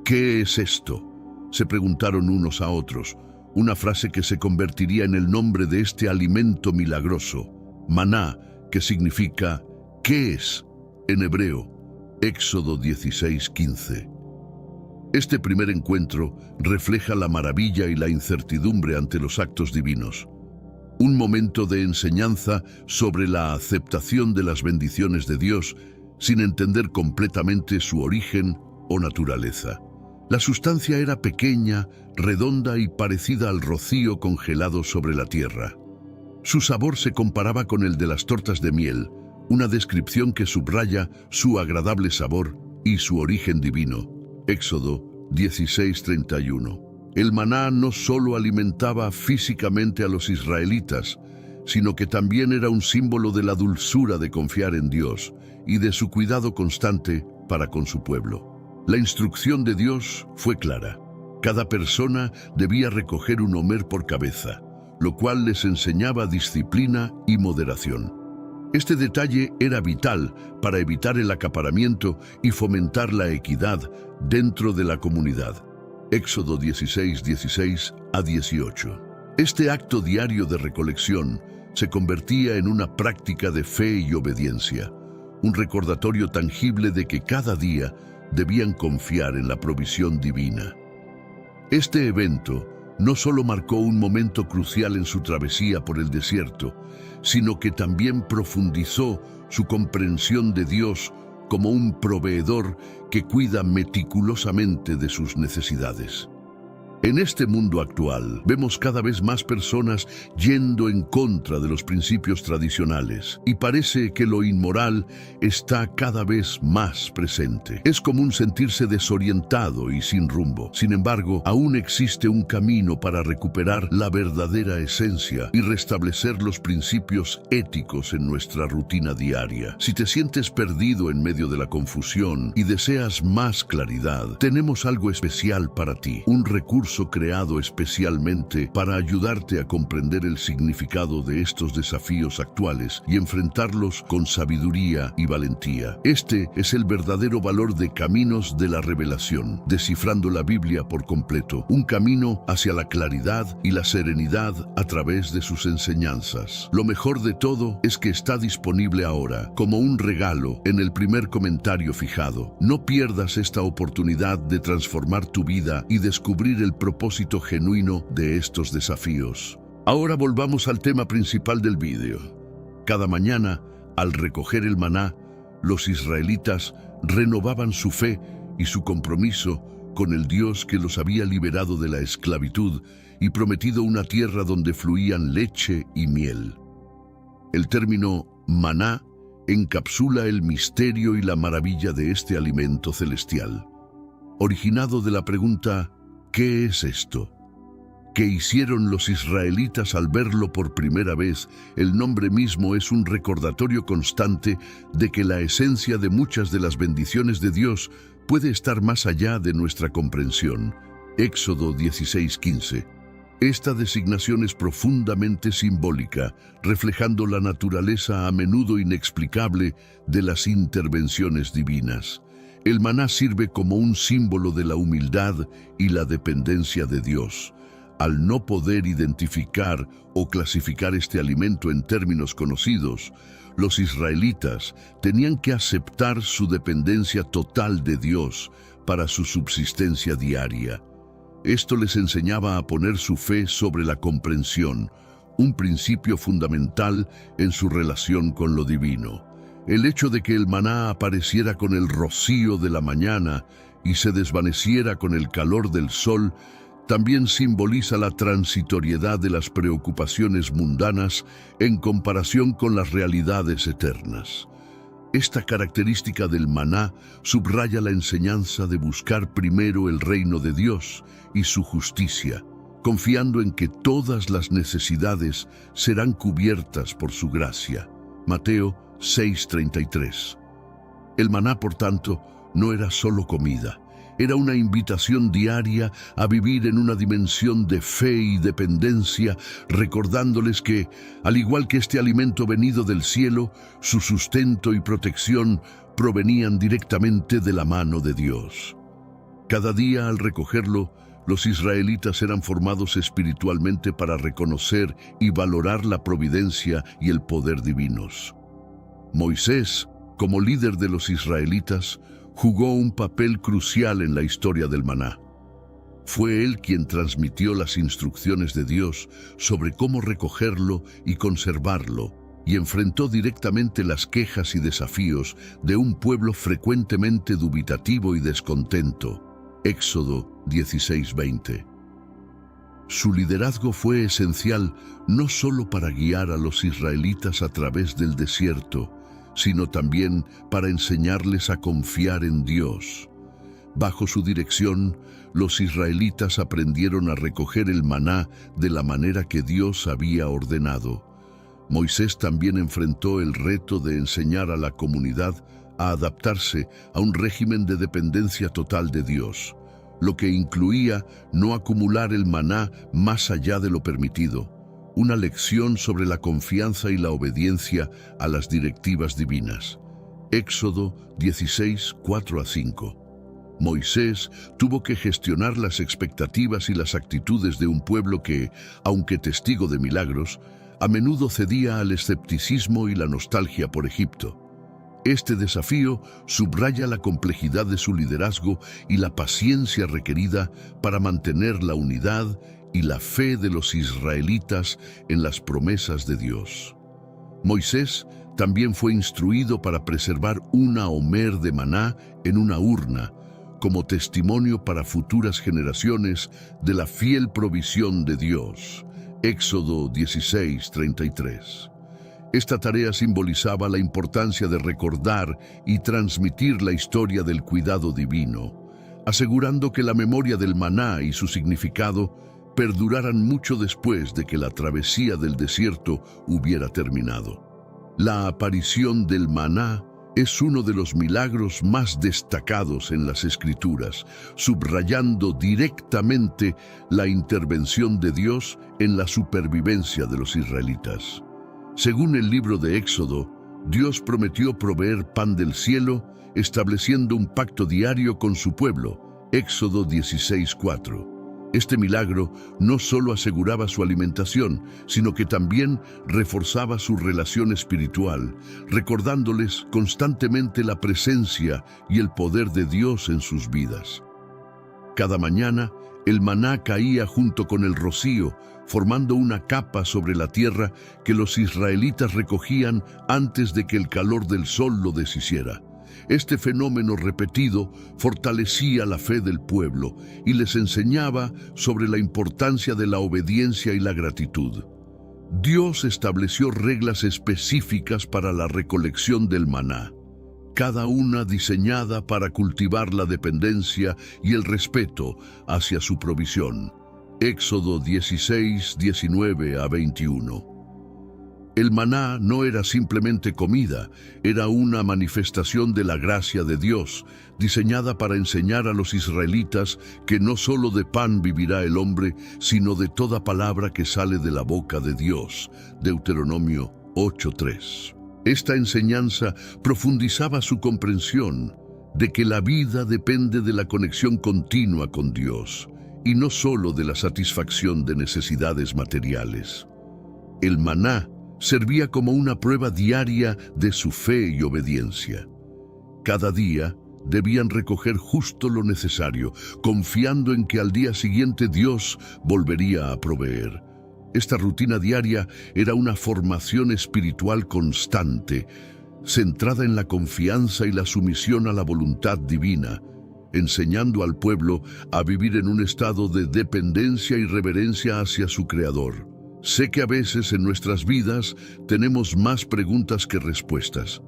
¿Qué es esto?, se preguntaron unos a otros, una frase que se convertiría en el nombre de este alimento milagroso, maná, que significa ¿qué es?, en hebreo, Éxodo 16:15. Este primer encuentro refleja la maravilla y la incertidumbre ante los actos divinos. Un momento de enseñanza sobre la aceptación de las bendiciones de Dios sin entender completamente su origen o naturaleza. La sustancia era pequeña, redonda y parecida al rocío congelado sobre la tierra. Su sabor se comparaba con el de las tortas de miel, una descripción que subraya su agradable sabor y su origen divino. Éxodo 16:31. El maná no solo alimentaba físicamente a los israelitas, sino que también era un símbolo de la dulzura de confiar en Dios y de su cuidado constante para con su pueblo. La instrucción de Dios fue clara. Cada persona debía recoger un homer por cabeza, lo cual les enseñaba disciplina y moderación. Este detalle era vital para evitar el acaparamiento y fomentar la equidad dentro de la comunidad. Éxodo 16:16 a 18. Este acto diario de recolección se convertía en una práctica de fe y obediencia, un recordatorio tangible de que cada día debían confiar en la provisión divina. Este evento no solo marcó un momento crucial en su travesía por el desierto, sino que también profundizó su comprensión de Dios como un proveedor que cuida meticulosamente de sus necesidades. En este mundo actual, vemos cada vez más personas yendo en contra de los principios tradicionales y parece que lo inmoral está cada vez más presente. Es común sentirse desorientado y sin rumbo. Sin embargo, aún existe un camino para recuperar la verdadera esencia y restablecer los principios éticos en nuestra rutina diaria. Si te sientes perdido en medio de la confusión y deseas más claridad, tenemos algo especial para ti, un recurso creado especialmente para ayudarte a comprender el significado de estos desafíos actuales y enfrentarlos con sabiduría y valentía. Este es el verdadero valor de Caminos de la Revelación, descifrando la Biblia por completo, un camino hacia la claridad y la serenidad a través de sus enseñanzas. Lo mejor de todo es que está disponible ahora, como un regalo, en el primer comentario fijado. No pierdas esta oportunidad de transformar tu vida y descubrir el propósito genuino de estos desafíos. Ahora volvamos al tema principal del vídeo. Cada mañana, al recoger el maná, los israelitas renovaban su fe y su compromiso con el Dios que los había liberado de la esclavitud y prometido una tierra donde fluían leche y miel. El término maná encapsula el misterio y la maravilla de este alimento celestial, originado de la pregunta ¿qué es esto?, que hicieron los israelitas al verlo por primera vez. El nombre mismo es un recordatorio constante de que la esencia de muchas de las bendiciones de Dios puede estar más allá de nuestra comprensión. Éxodo 16:15. Esta designación es profundamente simbólica, reflejando la naturaleza a menudo inexplicable de las intervenciones divinas. El maná sirve como un símbolo de la humildad y la dependencia de Dios. Al no poder identificar o clasificar este alimento en términos conocidos, los israelitas tenían que aceptar su dependencia total de Dios para su subsistencia diaria. Esto les enseñaba a poner su fe sobre la comprensión, un principio fundamental en su relación con lo divino. El hecho de que el maná apareciera con el rocío de la mañana y se desvaneciera con el calor del sol también simboliza la transitoriedad de las preocupaciones mundanas en comparación con las realidades eternas. Esta característica del maná subraya la enseñanza de buscar primero el reino de Dios y su justicia, confiando en que todas las necesidades serán cubiertas por su gracia. Mateo 6:33. El maná, por tanto, no era solo comida, era una invitación diaria a vivir en una dimensión de fe y dependencia, recordándoles que, al igual que este alimento venido del cielo, su sustento y protección provenían directamente de la mano de Dios. Cada día, al recogerlo, los israelitas eran formados espiritualmente para reconocer y valorar la providencia y el poder divinos. Moisés, como líder de los israelitas, jugó un papel crucial en la historia del maná. Fue él quien transmitió las instrucciones de Dios sobre cómo recogerlo y conservarlo, y enfrentó directamente las quejas y desafíos de un pueblo frecuentemente dubitativo y descontento. Éxodo 16:20. Su liderazgo fue esencial no solo para guiar a los israelitas a través del desierto, sino también para enseñarles a confiar en Dios. Bajo su dirección, los israelitas aprendieron a recoger el maná de la manera que Dios había ordenado. Moisés también enfrentó el reto de enseñar a la comunidad a adaptarse a un régimen de dependencia total de Dios, lo que incluía no acumular el maná más allá de lo permitido. Una lección sobre la confianza y la obediencia a las directivas divinas. Éxodo 16:4-5. Moisés tuvo que gestionar las expectativas y las actitudes de un pueblo que, aunque testigo de milagros, a menudo cedía al escepticismo y la nostalgia por Egipto. Este desafío subraya la complejidad de su liderazgo y la paciencia requerida para mantener la unidad y la fe de los israelitas en las promesas de Dios. Moisés también fue instruido para preservar una omer de maná en una urna, como testimonio para futuras generaciones de la fiel provisión de Dios. Éxodo 16:33. Esta tarea simbolizaba la importancia de recordar y transmitir la historia del cuidado divino, asegurando que la memoria del maná y su significado perduraran mucho después de que la travesía del desierto hubiera terminado. La aparición del maná es uno de los milagros más destacados en las Escrituras, subrayando directamente la intervención de Dios en la supervivencia de los israelitas. Según el libro de Éxodo, Dios prometió proveer pan del cielo, estableciendo un pacto diario con su pueblo. Éxodo 16:4. Este milagro no solo aseguraba su alimentación, sino que también reforzaba su relación espiritual, recordándoles constantemente la presencia y el poder de Dios en sus vidas. Cada mañana, el maná caía junto con el rocío, formando una capa sobre la tierra que los israelitas recogían antes de que el calor del sol lo deshiciera. Este fenómeno repetido fortalecía la fe del pueblo y les enseñaba sobre la importancia de la obediencia y la gratitud. Dios estableció reglas específicas para la recolección del maná, cada una diseñada para cultivar la dependencia y el respeto hacia su provisión. Éxodo 16:19-21. El maná no era simplemente comida, era una manifestación de la gracia de Dios, diseñada para enseñar a los israelitas que no solo de pan vivirá el hombre, sino de toda palabra que sale de la boca de Dios. Deuteronomio 8:3. Esta enseñanza profundizaba su comprensión de que la vida depende de la conexión continua con Dios, y no solo de la satisfacción de necesidades materiales. El maná servía como una prueba diaria de su fe y obediencia. Cada día debían recoger justo lo necesario, confiando en que al día siguiente Dios volvería a proveer. Esta rutina diaria era una formación espiritual constante, centrada en la confianza y la sumisión a la voluntad divina, enseñando al pueblo a vivir en un estado de dependencia y reverencia hacia su Creador. Sé que a veces en nuestras vidas tenemos más preguntas que respuestas.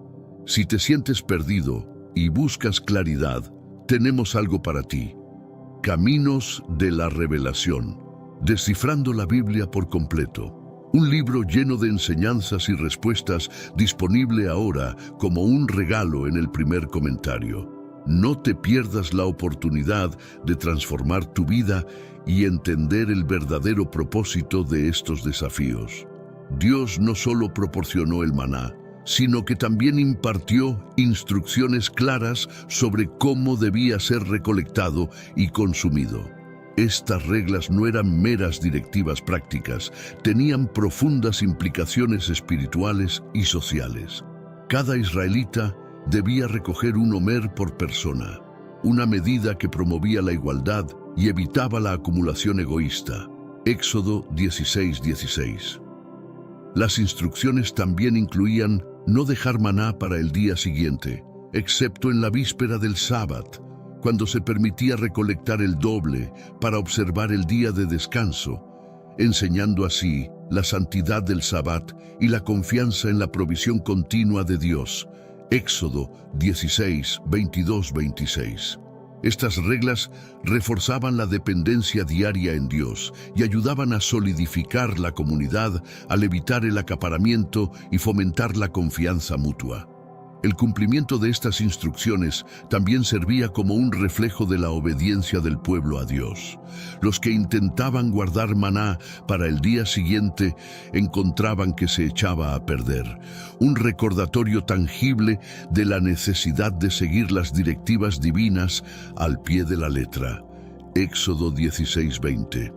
Si te sientes perdido y buscas claridad, tenemos algo para ti. Caminos de la Revelación. Descifrando la Biblia por completo. Un libro lleno de enseñanzas y respuestas, disponible ahora como un regalo en el primer comentario. No te pierdas la oportunidad de transformar tu vida y entender el verdadero propósito de estos desafíos. Dios no solo proporcionó el maná, sino que también impartió instrucciones claras sobre cómo debía ser recolectado y consumido. Estas reglas no eran meras directivas prácticas, tenían profundas implicaciones espirituales y sociales. Cada israelita debía recoger un homer por persona, una medida que promovía la igualdad y evitaba la acumulación egoísta. Éxodo 16:16. Las instrucciones también incluían no dejar maná para el día siguiente, excepto en la víspera del sábado, cuando se permitía recolectar el doble para observar el día de descanso, enseñando así la santidad del sábado y la confianza en la provisión continua de Dios. Éxodo 16, 22, 26. Estas reglas reforzaban la dependencia diaria en Dios y ayudaban a solidificar la comunidad al evitar el acaparamiento y fomentar la confianza mutua. El cumplimiento de estas instrucciones también servía como un reflejo de la obediencia del pueblo a Dios. Los que intentaban guardar maná para el día siguiente encontraban que se echaba a perder, un recordatorio tangible de la necesidad de seguir las directivas divinas al pie de la letra. Éxodo 16:20.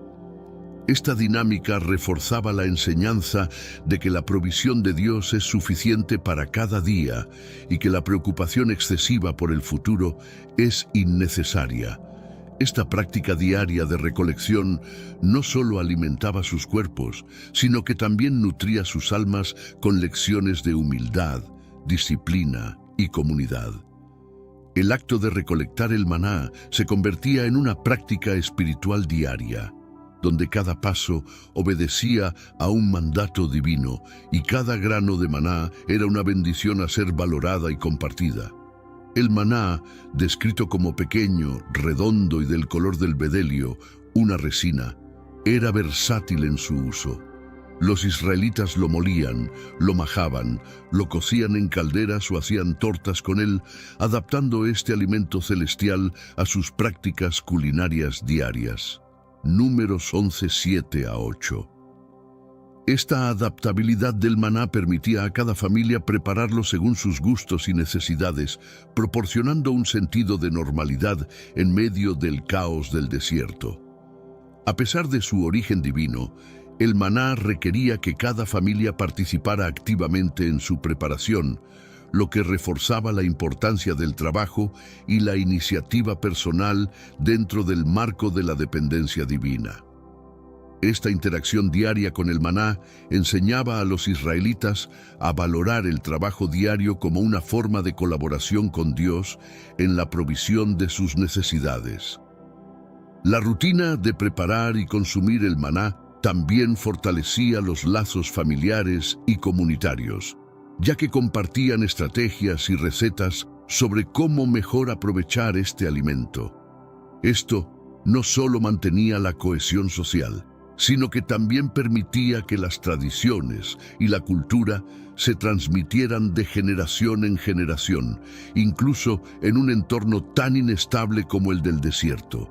Esta dinámica reforzaba la enseñanza de que la provisión de Dios es suficiente para cada día y que la preocupación excesiva por el futuro es innecesaria. Esta práctica diaria de recolección no solo alimentaba sus cuerpos, sino que también nutría sus almas con lecciones de humildad, disciplina y comunidad. El acto de recolectar el maná se convertía en una práctica espiritual diaria, donde cada paso obedecía a un mandato divino y cada grano de maná era una bendición a ser valorada y compartida. El maná, descrito como pequeño, redondo y del color del bedelio, una resina, era versátil en su uso. Los israelitas lo molían, lo majaban, lo cocían en calderas o hacían tortas con él, adaptando este alimento celestial a sus prácticas culinarias diarias. Números 11, 7 a 8. Esta adaptabilidad del maná permitía a cada familia prepararlo según sus gustos y necesidades, proporcionando un sentido de normalidad en medio del caos del desierto. A pesar de su origen divino, el maná requería que cada familia participara activamente en su preparación, lo que reforzaba la importancia del trabajo y la iniciativa personal dentro del marco de la dependencia divina. Esta interacción diaria con el maná enseñaba a los israelitas a valorar el trabajo diario como una forma de colaboración con Dios en la provisión de sus necesidades. La rutina de preparar y consumir el maná también fortalecía los lazos familiares y comunitarios, ya que compartían estrategias y recetas sobre cómo mejor aprovechar este alimento. Esto no solo mantenía la cohesión social, sino que también permitía que las tradiciones y la cultura se transmitieran de generación en generación, incluso en un entorno tan inestable como el del desierto.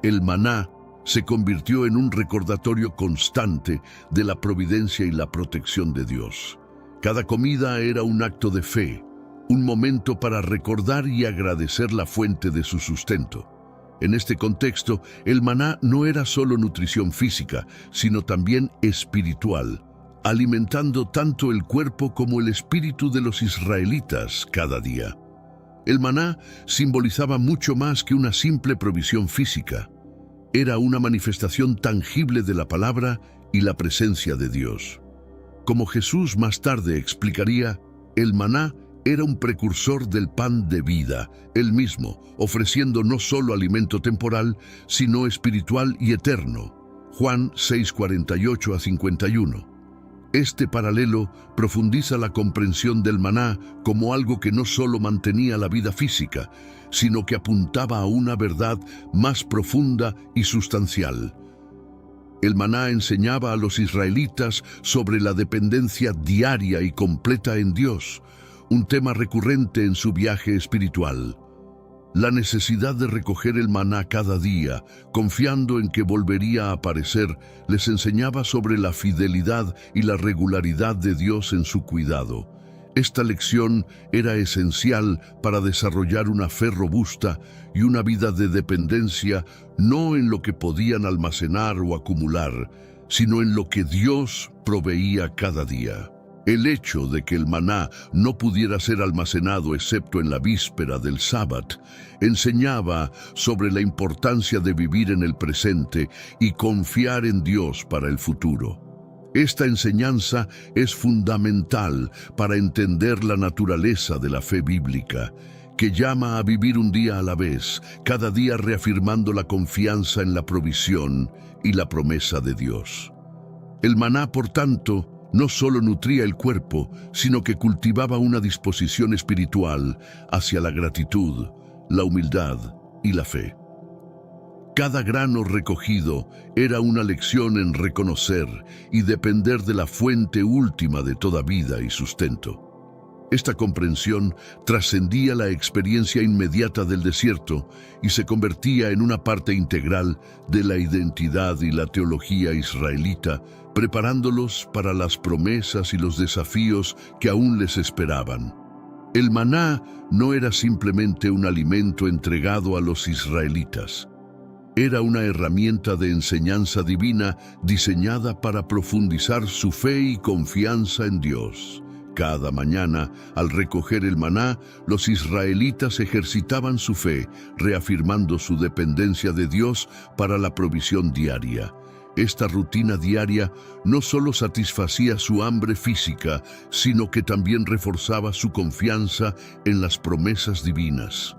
El maná se convirtió en un recordatorio constante de la providencia y la protección de Dios. Cada comida era un acto de fe, un momento para recordar y agradecer la fuente de su sustento. En este contexto, el maná no era solo nutrición física, sino también espiritual, alimentando tanto el cuerpo como el espíritu de los israelitas cada día. El maná simbolizaba mucho más que una simple provisión física. Era una manifestación tangible de la palabra y la presencia de Dios. Como Jesús más tarde explicaría, el maná era un precursor del pan de vida, él mismo, ofreciendo no solo alimento temporal, sino espiritual y eterno. Juan 6:48 a 51. Este paralelo profundiza la comprensión del maná como algo que no solo mantenía la vida física, sino que apuntaba a una verdad más profunda y sustancial. El maná enseñaba a los israelitas sobre la dependencia diaria y completa en Dios, un tema recurrente en su viaje espiritual. La necesidad de recoger el maná cada día, confiando en que volvería a aparecer, les enseñaba sobre la fidelidad y la regularidad de Dios en su cuidado. Esta lección era esencial para desarrollar una fe robusta y una vida de dependencia, no en lo que podían almacenar o acumular, sino en lo que Dios proveía cada día. El hecho de que el maná no pudiera ser almacenado excepto en la víspera del sábado enseñaba sobre la importancia de vivir en el presente y confiar en Dios para el futuro. Esta enseñanza es fundamental para entender la naturaleza de la fe bíblica, que llama a vivir un día a la vez, cada día reafirmando la confianza en la provisión y la promesa de Dios. El maná, por tanto, no solo nutría el cuerpo, sino que cultivaba una disposición espiritual hacia la gratitud, la humildad y la fe. Cada grano recogido era una lección en reconocer y depender de la fuente última de toda vida y sustento. Esta comprensión trascendía la experiencia inmediata del desierto y se convertía en una parte integral de la identidad y la teología israelita, preparándolos para las promesas y los desafíos que aún les esperaban. El maná no era simplemente un alimento entregado a los israelitas. Era una herramienta de enseñanza divina diseñada para profundizar su fe y confianza en Dios. Cada mañana, al recoger el maná, los israelitas ejercitaban su fe, reafirmando su dependencia de Dios para la provisión diaria. Esta rutina diaria no solo satisfacía su hambre física, sino que también reforzaba su confianza en las promesas divinas.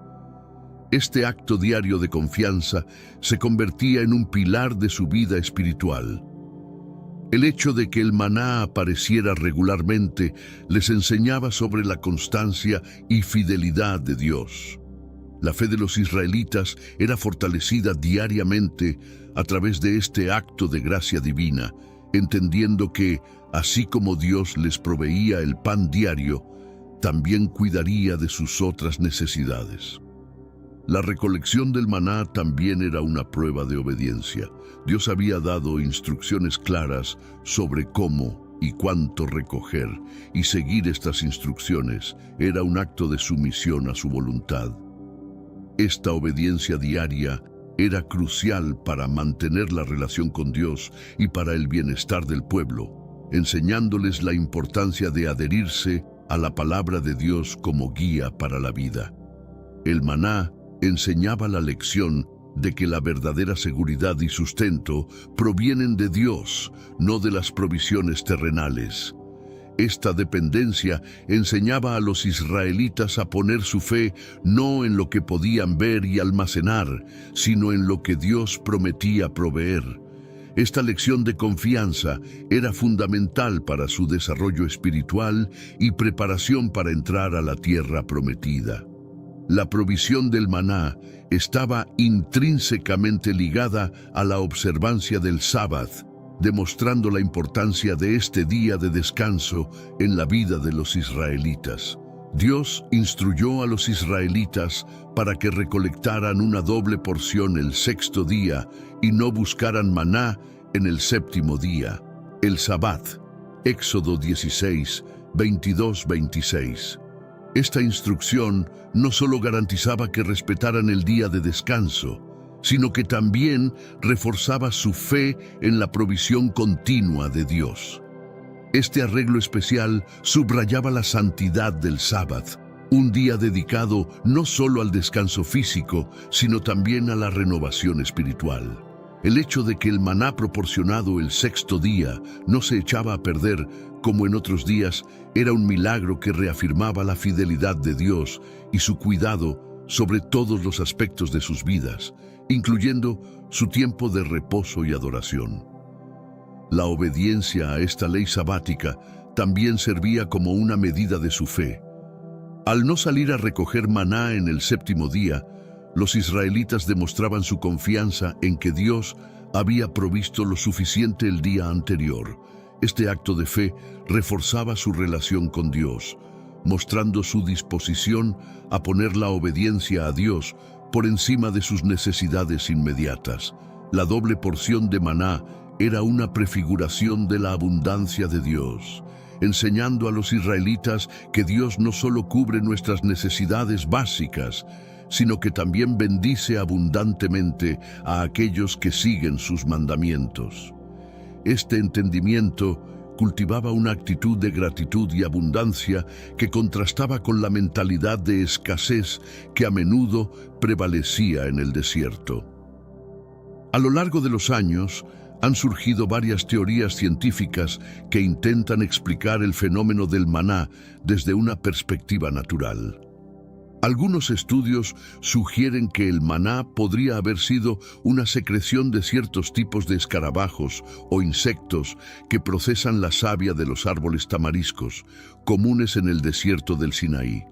Este acto diario de confianza se convertía en un pilar de su vida espiritual. El hecho de que el maná apareciera regularmente les enseñaba sobre la constancia y fidelidad de Dios. La fe de los israelitas era fortalecida diariamente a través de este acto de gracia divina, entendiendo que, así como Dios les proveía el pan diario, también cuidaría de sus otras necesidades. La recolección del maná también era una prueba de obediencia. Dios había dado instrucciones claras sobre cómo y cuánto recoger, y seguir estas instrucciones era un acto de sumisión a su voluntad. Esta obediencia diaria era crucial para mantener la relación con Dios y para el bienestar del pueblo, enseñándoles la importancia de adherirse a la palabra de Dios como guía para la vida. El maná enseñaba la lección de que la verdadera seguridad y sustento provienen de Dios, no de las provisiones terrenales. Esta dependencia enseñaba a los israelitas a poner su fe no en lo que podían ver y almacenar, sino en lo que Dios prometía proveer. Esta lección de confianza era fundamental para su desarrollo espiritual y preparación para entrar a la tierra prometida. La provisión del maná estaba intrínsecamente ligada a la observancia del sábado, demostrando la importancia de este día de descanso en la vida de los israelitas. Dios instruyó a los israelitas para que recolectaran una doble porción el sexto día y no buscaran maná en el séptimo día, el sabbat. Éxodo 16, 22-26. Esta instrucción no solo garantizaba que respetaran el día de descanso, sino que también reforzaba su fe en la provisión continua de Dios. Este arreglo especial subrayaba la santidad del sábado, un día dedicado no solo al descanso físico, sino también a la renovación espiritual. El hecho de que el maná proporcionado el sexto día no se echaba a perder como en otros días era un milagro que reafirmaba la fidelidad de Dios y su cuidado sobre todos los aspectos de sus vidas, incluyendo su tiempo de reposo y adoración. La obediencia a esta ley sabática también servía como una medida de su fe. Al no salir a recoger maná en el séptimo día, los israelitas demostraban su confianza en que Dios había provisto lo suficiente el día anterior. Este acto de fe reforzaba su relación con Dios, mostrando su disposición a poner la obediencia a Dios por encima de sus necesidades inmediatas. La doble porción de maná era una prefiguración de la abundancia de Dios, enseñando a los israelitas que Dios no solo cubre nuestras necesidades básicas, sino que también bendice abundantemente a aquellos que siguen sus mandamientos. Este entendimiento cultivaba una actitud de gratitud y abundancia que contrastaba con la mentalidad de escasez que a menudo prevalecía en el desierto. A lo largo de los años, han surgido varias teorías científicas que intentan explicar el fenómeno del maná desde una perspectiva natural. Algunos estudios sugieren que el maná podría haber sido una secreción de ciertos tipos de escarabajos o insectos que procesan la savia de los árboles tamariscos, comunes en el desierto del Sinaí.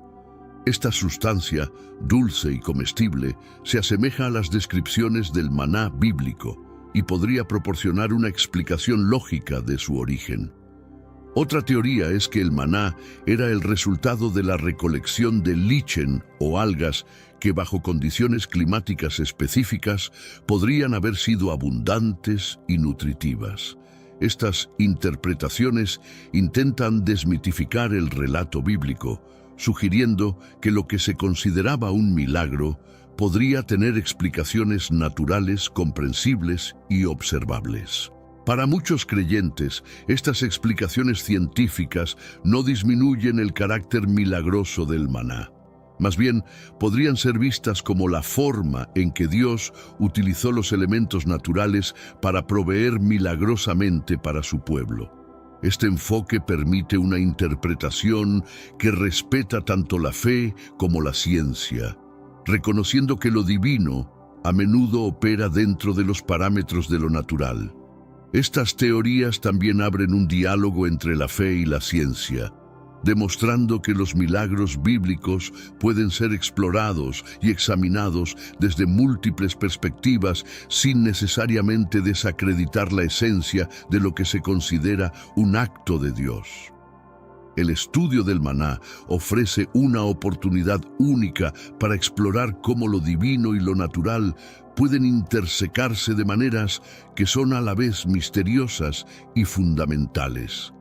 Esta sustancia, dulce y comestible, se asemeja a las descripciones del maná bíblico y podría proporcionar una explicación lógica de su origen. Otra teoría es que el maná era el resultado de la recolección de lichen o algas que bajo condiciones climáticas específicas podrían haber sido abundantes y nutritivas. Estas interpretaciones intentan desmitificar el relato bíblico, sugiriendo que lo que se consideraba un milagro podría tener explicaciones naturales, comprensibles y observables. Para muchos creyentes, estas explicaciones científicas no disminuyen el carácter milagroso del maná. Más bien, podrían ser vistas como la forma en que Dios utilizó los elementos naturales para proveer milagrosamente para su pueblo. Este enfoque permite una interpretación que respeta tanto la fe como la ciencia, reconociendo que lo divino a menudo opera dentro de los parámetros de lo natural. Estas teorías también abren un diálogo entre la fe y la ciencia, demostrando que los milagros bíblicos pueden ser explorados y examinados desde múltiples perspectivas sin necesariamente desacreditar la esencia de lo que se considera un acto de Dios. El estudio del maná ofrece una oportunidad única para explorar cómo lo divino y lo natural pueden intersecarse de maneras que son a la vez misteriosas y fundamentales.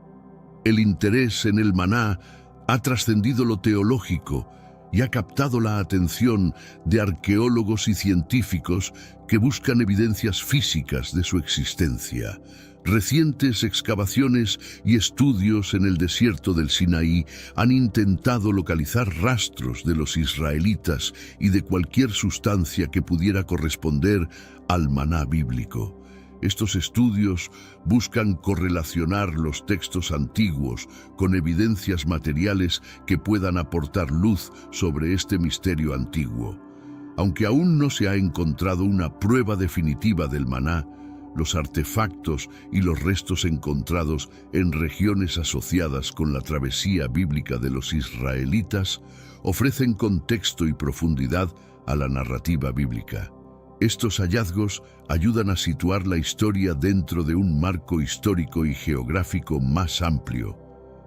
El interés en el maná ha trascendido lo teológico y ha captado la atención de arqueólogos y científicos que buscan evidencias físicas de su existencia. Recientes excavaciones y estudios en el desierto del Sinaí han intentado localizar rastros de los israelitas y de cualquier sustancia que pudiera corresponder al maná bíblico. Estos estudios buscan correlacionar los textos antiguos con evidencias materiales que puedan aportar luz sobre este misterio antiguo. Aunque aún no se ha encontrado una prueba definitiva del maná, los artefactos y los restos encontrados en regiones asociadas con la travesía bíblica de los israelitas ofrecen contexto y profundidad a la narrativa bíblica. Estos hallazgos ayudan a situar la historia dentro de un marco histórico y geográfico más amplio,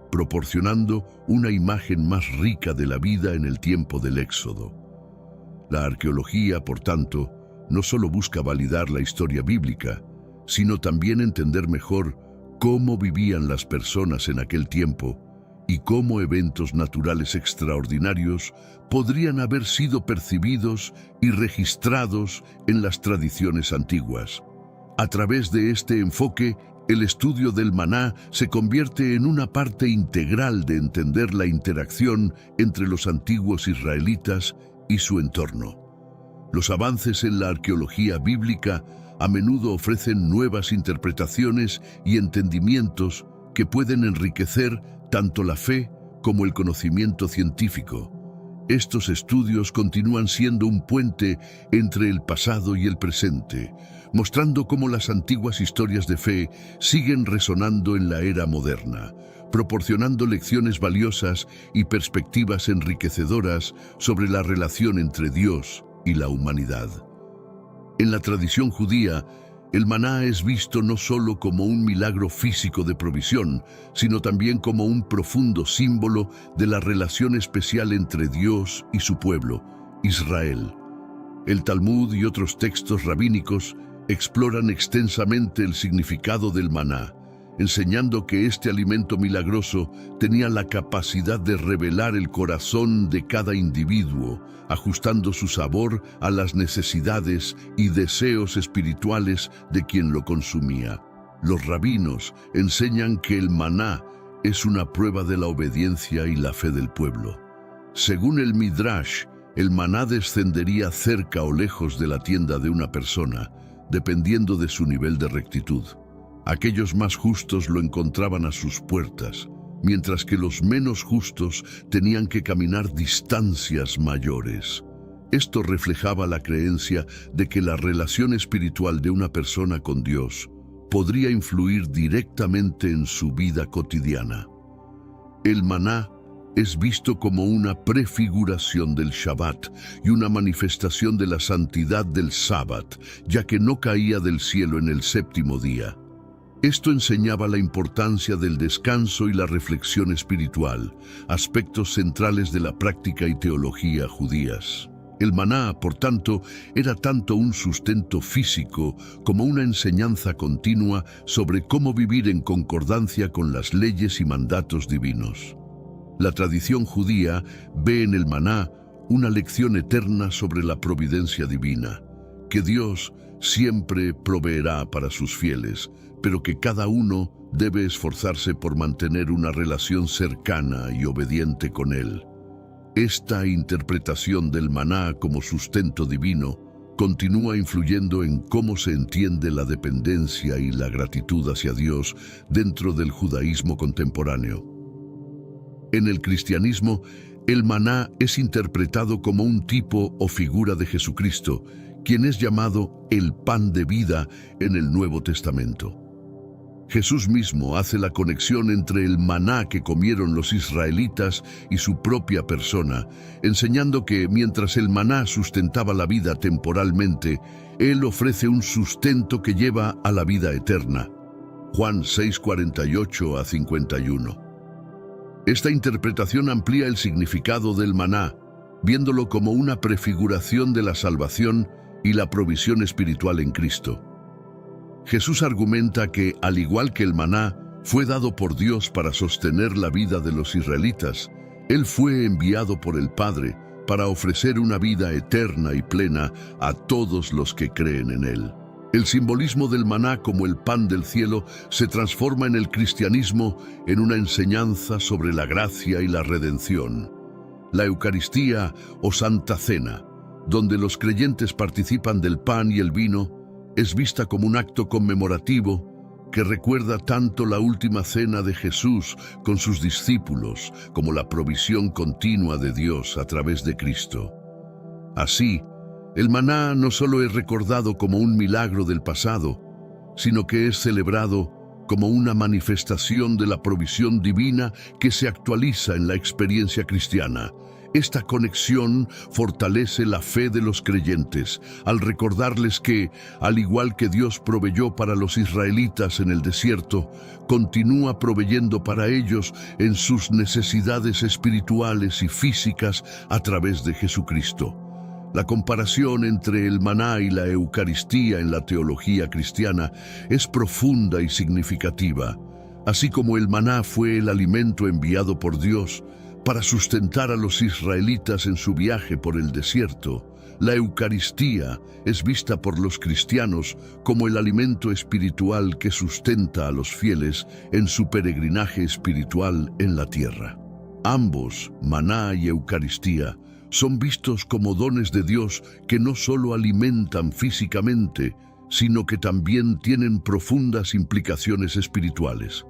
proporcionando una imagen más rica de la vida en el tiempo del Éxodo. La arqueología, por tanto, no solo busca validar la historia bíblica, sino también entender mejor cómo vivían las personas en aquel tiempo y cómo eventos naturales extraordinarios podrían haber sido percibidos y registrados en las tradiciones antiguas. A través de este enfoque, el estudio del maná se convierte en una parte integral de entender la interacción entre los antiguos israelitas y su entorno. Los avances en la arqueología bíblica a menudo ofrecen nuevas interpretaciones y entendimientos que pueden enriquecer tanto la fe como el conocimiento científico. Estos estudios continúan siendo un puente entre el pasado y el presente, mostrando cómo las antiguas historias de fe siguen resonando en la era moderna, proporcionando lecciones valiosas y perspectivas enriquecedoras sobre la relación entre Dios y la humanidad. En la tradición judía, el maná es visto no solo como un milagro físico de provisión, sino también como un profundo símbolo de la relación especial entre Dios y su pueblo, Israel. El Talmud y otros textos rabínicos exploran extensamente el significado del maná, enseñando que este alimento milagroso tenía la capacidad de revelar el corazón de cada individuo, ajustando su sabor a las necesidades y deseos espirituales de quien lo consumía. Los rabinos enseñan que el maná es una prueba de la obediencia y la fe del pueblo. Según el Midrash, el maná descendería cerca o lejos de la tienda de una persona, dependiendo de su nivel de rectitud. Aquellos más justos lo encontraban a sus puertas, mientras que los menos justos tenían que caminar distancias mayores. Esto reflejaba la creencia de que la relación espiritual de una persona con Dios podría influir directamente en su vida cotidiana. El maná es visto como una prefiguración del Shabbat y una manifestación de la santidad del Sabbat, ya que no caía del cielo en el séptimo día. Esto enseñaba la importancia del descanso y la reflexión espiritual, aspectos centrales de la práctica y teología judías. El maná, por tanto, era tanto un sustento físico como una enseñanza continua sobre cómo vivir en concordancia con las leyes y mandatos divinos. La tradición judía ve en el maná una lección eterna sobre la providencia divina, que Dios siempre proveerá para sus fieles, pero que cada uno debe esforzarse por mantener una relación cercana y obediente con Él. Esta interpretación del maná como sustento divino continúa influyendo en cómo se entiende la dependencia y la gratitud hacia Dios dentro del judaísmo contemporáneo. En el cristianismo, el maná es interpretado como un tipo o figura de Jesucristo, quien es llamado el pan de vida en el Nuevo Testamento. Jesús mismo hace la conexión entre el maná que comieron los israelitas y su propia persona, enseñando que mientras el maná sustentaba la vida temporalmente, Él ofrece un sustento que lleva a la vida eterna. Juan 6:48-51. Esta interpretación amplía el significado del maná, viéndolo como una prefiguración de la salvación y la provisión espiritual en Cristo. Jesús argumenta que, al igual que el maná fue dado por Dios para sostener la vida de los israelitas, Él fue enviado por el Padre para ofrecer una vida eterna y plena a todos los que creen en Él. El simbolismo del maná como el pan del cielo se transforma en el cristianismo en una enseñanza sobre la gracia y la redención. La Eucaristía o Santa Cena, donde los creyentes participan del pan y el vino, es vista como un acto conmemorativo que recuerda tanto la última cena de Jesús con sus discípulos como la provisión continua de Dios a través de Cristo. Así, el maná no solo es recordado como un milagro del pasado, sino que es celebrado como una manifestación de la provisión divina que se actualiza en la experiencia cristiana. Esta conexión fortalece la fe de los creyentes al recordarles que, al igual que Dios proveyó para los israelitas en el desierto, continúa proveyendo para ellos en sus necesidades espirituales y físicas a través de Jesucristo. La comparación entre el maná y la Eucaristía en la teología cristiana es profunda y significativa. Así como el maná fue el alimento enviado por Dios para sustentar a los israelitas en su viaje por el desierto, la Eucaristía es vista por los cristianos como el alimento espiritual que sustenta a los fieles en su peregrinaje espiritual en la tierra. Ambos, maná y Eucaristía, son vistos como dones de Dios que no solo alimentan físicamente, sino que también tienen profundas implicaciones espirituales.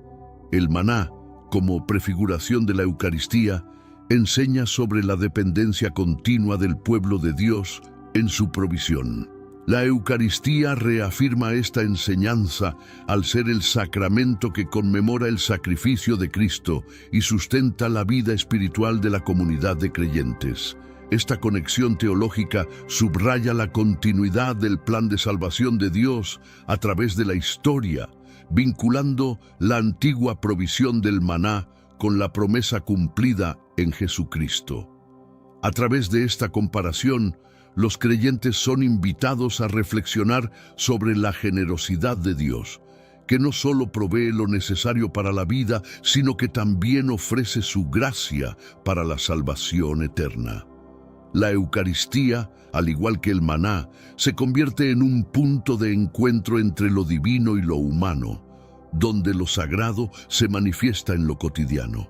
El maná, como prefiguración de la Eucaristía, enseña sobre la dependencia continua del pueblo de Dios en su provisión. La Eucaristía reafirma esta enseñanza al ser el sacramento que conmemora el sacrificio de Cristo y sustenta la vida espiritual de la comunidad de creyentes. Esta conexión teológica subraya la continuidad del plan de salvación de Dios a través de la historia, vinculando la antigua provisión del maná con la promesa cumplida en Jesucristo. A través de esta comparación, los creyentes son invitados a reflexionar sobre la generosidad de Dios, que no solo provee lo necesario para la vida, sino que también ofrece su gracia para la salvación eterna. La Eucaristía, al igual que el maná, se convierte en un punto de encuentro entre lo divino y lo humano, donde lo sagrado se manifiesta en lo cotidiano.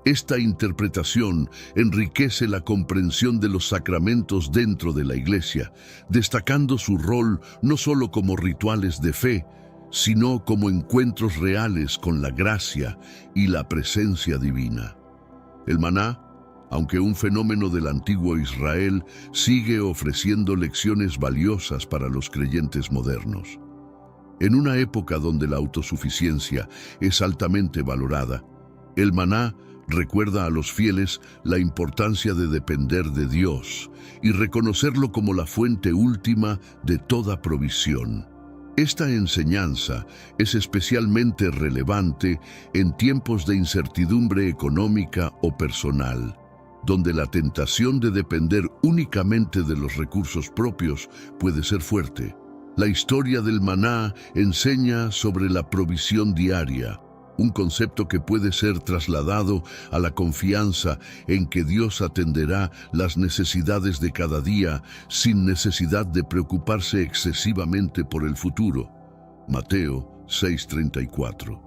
Esta interpretación enriquece la comprensión de los sacramentos dentro de la Iglesia, destacando su rol no solo como rituales de fe, sino como encuentros reales con la gracia y la presencia divina. El maná, aunque un fenómeno del antiguo Israel, sigue ofreciendo lecciones valiosas para los creyentes modernos. En una época donde la autosuficiencia es altamente valorada, el maná recuerda a los fieles la importancia de depender de Dios y reconocerlo como la fuente última de toda provisión. Esta enseñanza es especialmente relevante en tiempos de incertidumbre económica o personal, donde la tentación de depender únicamente de los recursos propios puede ser fuerte. La historia del maná enseña sobre la provisión diaria, un concepto que puede ser trasladado a la confianza en que Dios atenderá las necesidades de cada día sin necesidad de preocuparse excesivamente por el futuro. Mateo 6:34.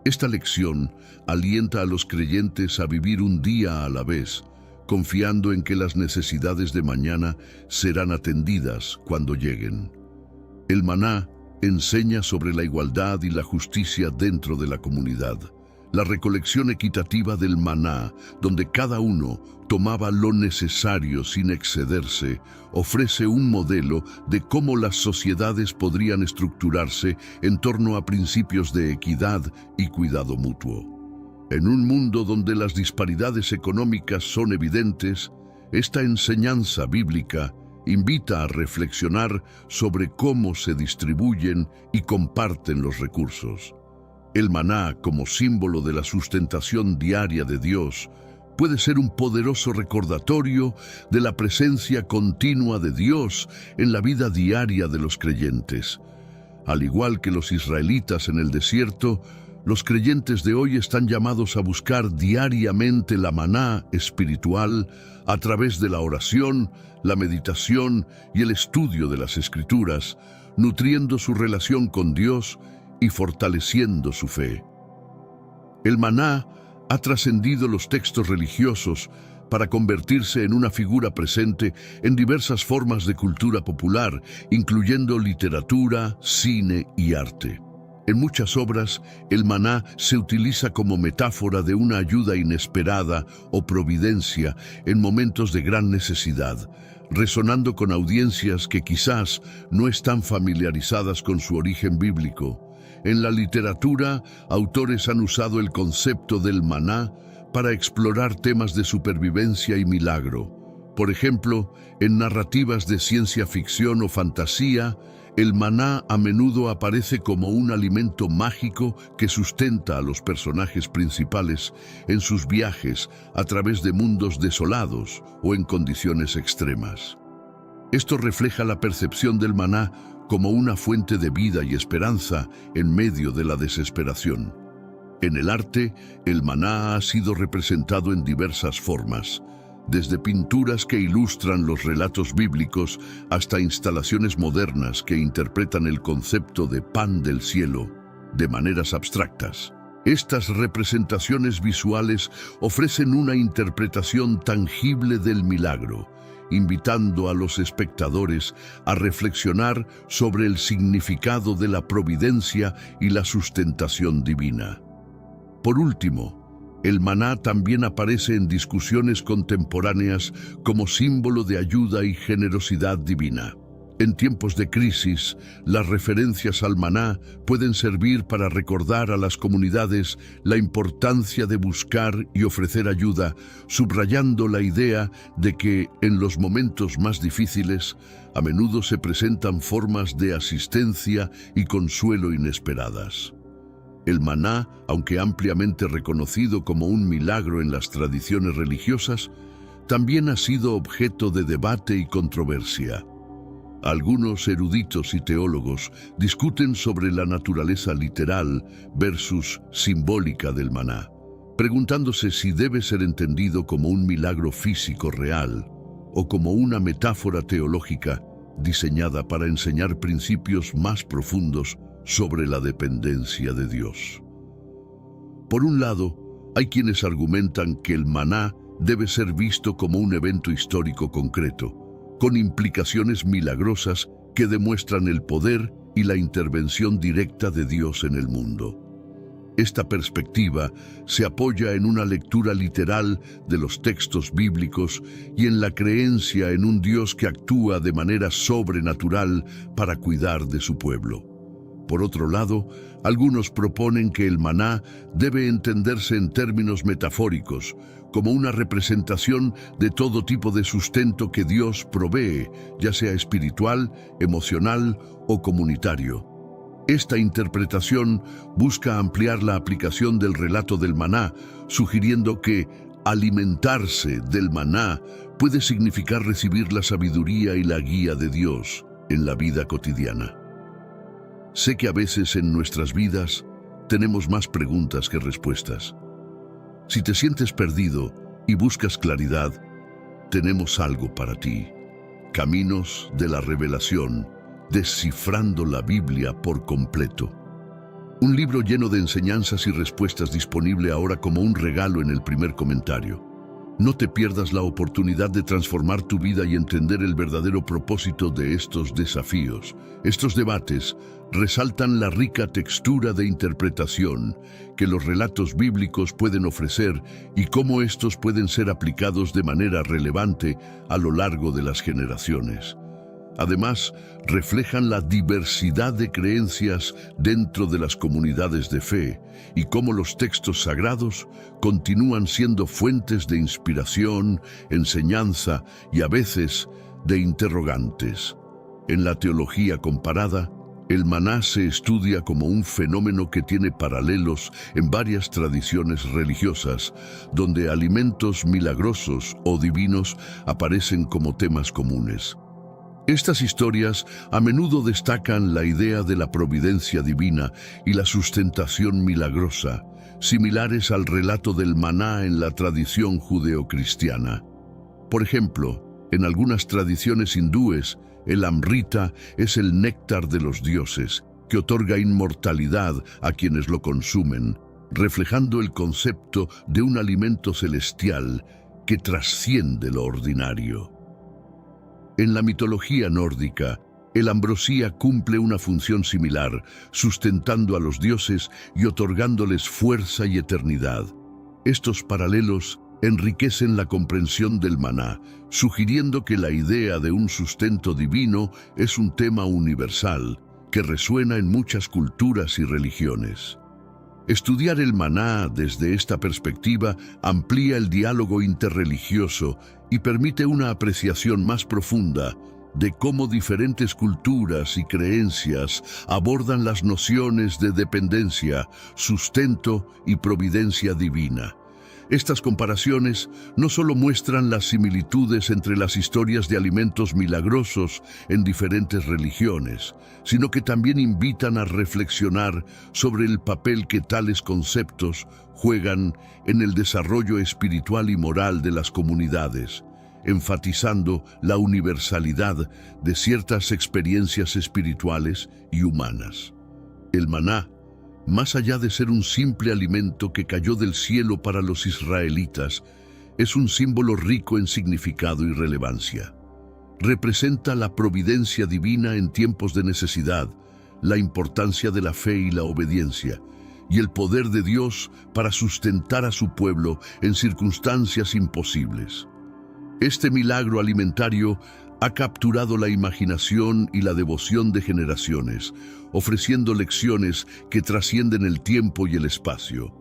Esta lección alienta a los creyentes a vivir un día a la vez, confiando en que las necesidades de mañana serán atendidas cuando lleguen. El maná enseña sobre la igualdad y la justicia dentro de la comunidad. La recolección equitativa del maná, donde cada uno tomaba lo necesario sin excederse, ofrece un modelo de cómo las sociedades podrían estructurarse en torno a principios de equidad y cuidado mutuo. En un mundo donde las disparidades económicas son evidentes, esta enseñanza bíblica invita a reflexionar sobre cómo se distribuyen y comparten los recursos. El maná, como símbolo de la sustentación diaria de Dios, puede ser un poderoso recordatorio de la presencia continua de Dios en la vida diaria de los creyentes. Al igual que los israelitas en el desierto, los creyentes de hoy están llamados a buscar diariamente la maná espiritual a través de la oración, la meditación y el estudio de las Escrituras, nutriendo su relación con Dios y fortaleciendo su fe. El maná ha trascendido los textos religiosos para convertirse en una figura presente en diversas formas de cultura popular, incluyendo literatura, cine y arte. En muchas obras, el maná se utiliza como metáfora de una ayuda inesperada o providencia en momentos de gran necesidad, resonando con audiencias que quizás no están familiarizadas con su origen bíblico. En la literatura, autores han usado el concepto del maná para explorar temas de supervivencia y milagro. Por ejemplo, en narrativas de ciencia ficción o fantasía, el maná a menudo aparece como un alimento mágico que sustenta a los personajes principales en sus viajes a través de mundos desolados o en condiciones extremas. Esto refleja la percepción del maná como una fuente de vida y esperanza en medio de la desesperación. En el arte, el maná ha sido representado en diversas formas, desde pinturas que ilustran los relatos bíblicos hasta instalaciones modernas que interpretan el concepto de pan del cielo de maneras abstractas. Estas representaciones visuales ofrecen una interpretación tangible del milagro, invitando a los espectadores a reflexionar sobre el significado de la providencia y la sustentación divina. Por último, el maná también aparece en discusiones contemporáneas como símbolo de ayuda y generosidad divina. En tiempos de crisis, las referencias al maná pueden servir para recordar a las comunidades la importancia de buscar y ofrecer ayuda, subrayando la idea de que, en los momentos más difíciles, a menudo se presentan formas de asistencia y consuelo inesperadas. El maná, aunque ampliamente reconocido como un milagro en las tradiciones religiosas, también ha sido objeto de debate y controversia. Algunos eruditos y teólogos discuten sobre la naturaleza literal versus simbólica del maná, preguntándose si debe ser entendido como un milagro físico real o como una metáfora teológica diseñada para enseñar principios más profundos sobre la dependencia de Dios. Por un lado, hay quienes argumentan que el maná debe ser visto como un evento histórico concreto, con implicaciones milagrosas que demuestran el poder y la intervención directa de Dios en el mundo. Esta perspectiva se apoya en una lectura literal de los textos bíblicos y en la creencia en un Dios que actúa de manera sobrenatural para cuidar de su pueblo. Por otro lado, algunos proponen que el maná debe entenderse en términos metafóricos, como una representación de todo tipo de sustento que Dios provee, ya sea espiritual, emocional o comunitario. Esta interpretación busca ampliar la aplicación del relato del maná, sugiriendo que alimentarse del maná puede significar recibir la sabiduría y la guía de Dios en la vida cotidiana. Sé que a veces en nuestras vidas tenemos más preguntas que respuestas. Si te sientes perdido y buscas claridad, tenemos algo para ti. Caminos de la Revelación, descifrando la Biblia por completo. Un libro lleno de enseñanzas y respuestas disponible ahora como un regalo en el primer comentario. No te pierdas la oportunidad de transformar tu vida y entender el verdadero propósito de estos desafíos. Estos debates resaltan la rica textura de interpretación que los relatos bíblicos pueden ofrecer y cómo estos pueden ser aplicados de manera relevante a lo largo de las generaciones. Además, reflejan la diversidad de creencias dentro de las comunidades de fe y cómo los textos sagrados continúan siendo fuentes de inspiración, enseñanza y a veces de interrogantes. En la teología comparada, el maná se estudia como un fenómeno que tiene paralelos en varias tradiciones religiosas, donde alimentos milagrosos o divinos aparecen como temas comunes. Estas historias a menudo destacan la idea de la providencia divina y la sustentación milagrosa, similares al relato del maná en la tradición judeocristiana. Por ejemplo, en algunas tradiciones hindúes, el amrita es el néctar de los dioses, que otorga inmortalidad a quienes lo consumen, reflejando el concepto de un alimento celestial que trasciende lo ordinario. En la mitología nórdica, el ambrosía cumple una función similar, sustentando a los dioses y otorgándoles fuerza y eternidad. Estos paralelos enriquecen la comprensión del maná, sugiriendo que la idea de un sustento divino es un tema universal, que resuena en muchas culturas y religiones. Estudiar el maná desde esta perspectiva amplía el diálogo interreligioso y permite una apreciación más profunda de cómo diferentes culturas y creencias abordan las nociones de dependencia, sustento y providencia divina. Estas comparaciones no solo muestran las similitudes entre las historias de alimentos milagrosos en diferentes religiones, sino que también invitan a reflexionar sobre el papel que tales conceptos juegan en el desarrollo espiritual y moral de las comunidades, enfatizando la universalidad de ciertas experiencias espirituales y humanas. El maná, más allá de ser un simple alimento que cayó del cielo para los israelitas, es un símbolo rico en significado y relevancia. Representa la providencia divina en tiempos de necesidad, la importancia de la fe y la obediencia, y el poder de Dios para sustentar a su pueblo en circunstancias imposibles. Este milagro alimentario ha capturado la imaginación y la devoción de generaciones, ofreciendo lecciones que trascienden el tiempo y el espacio.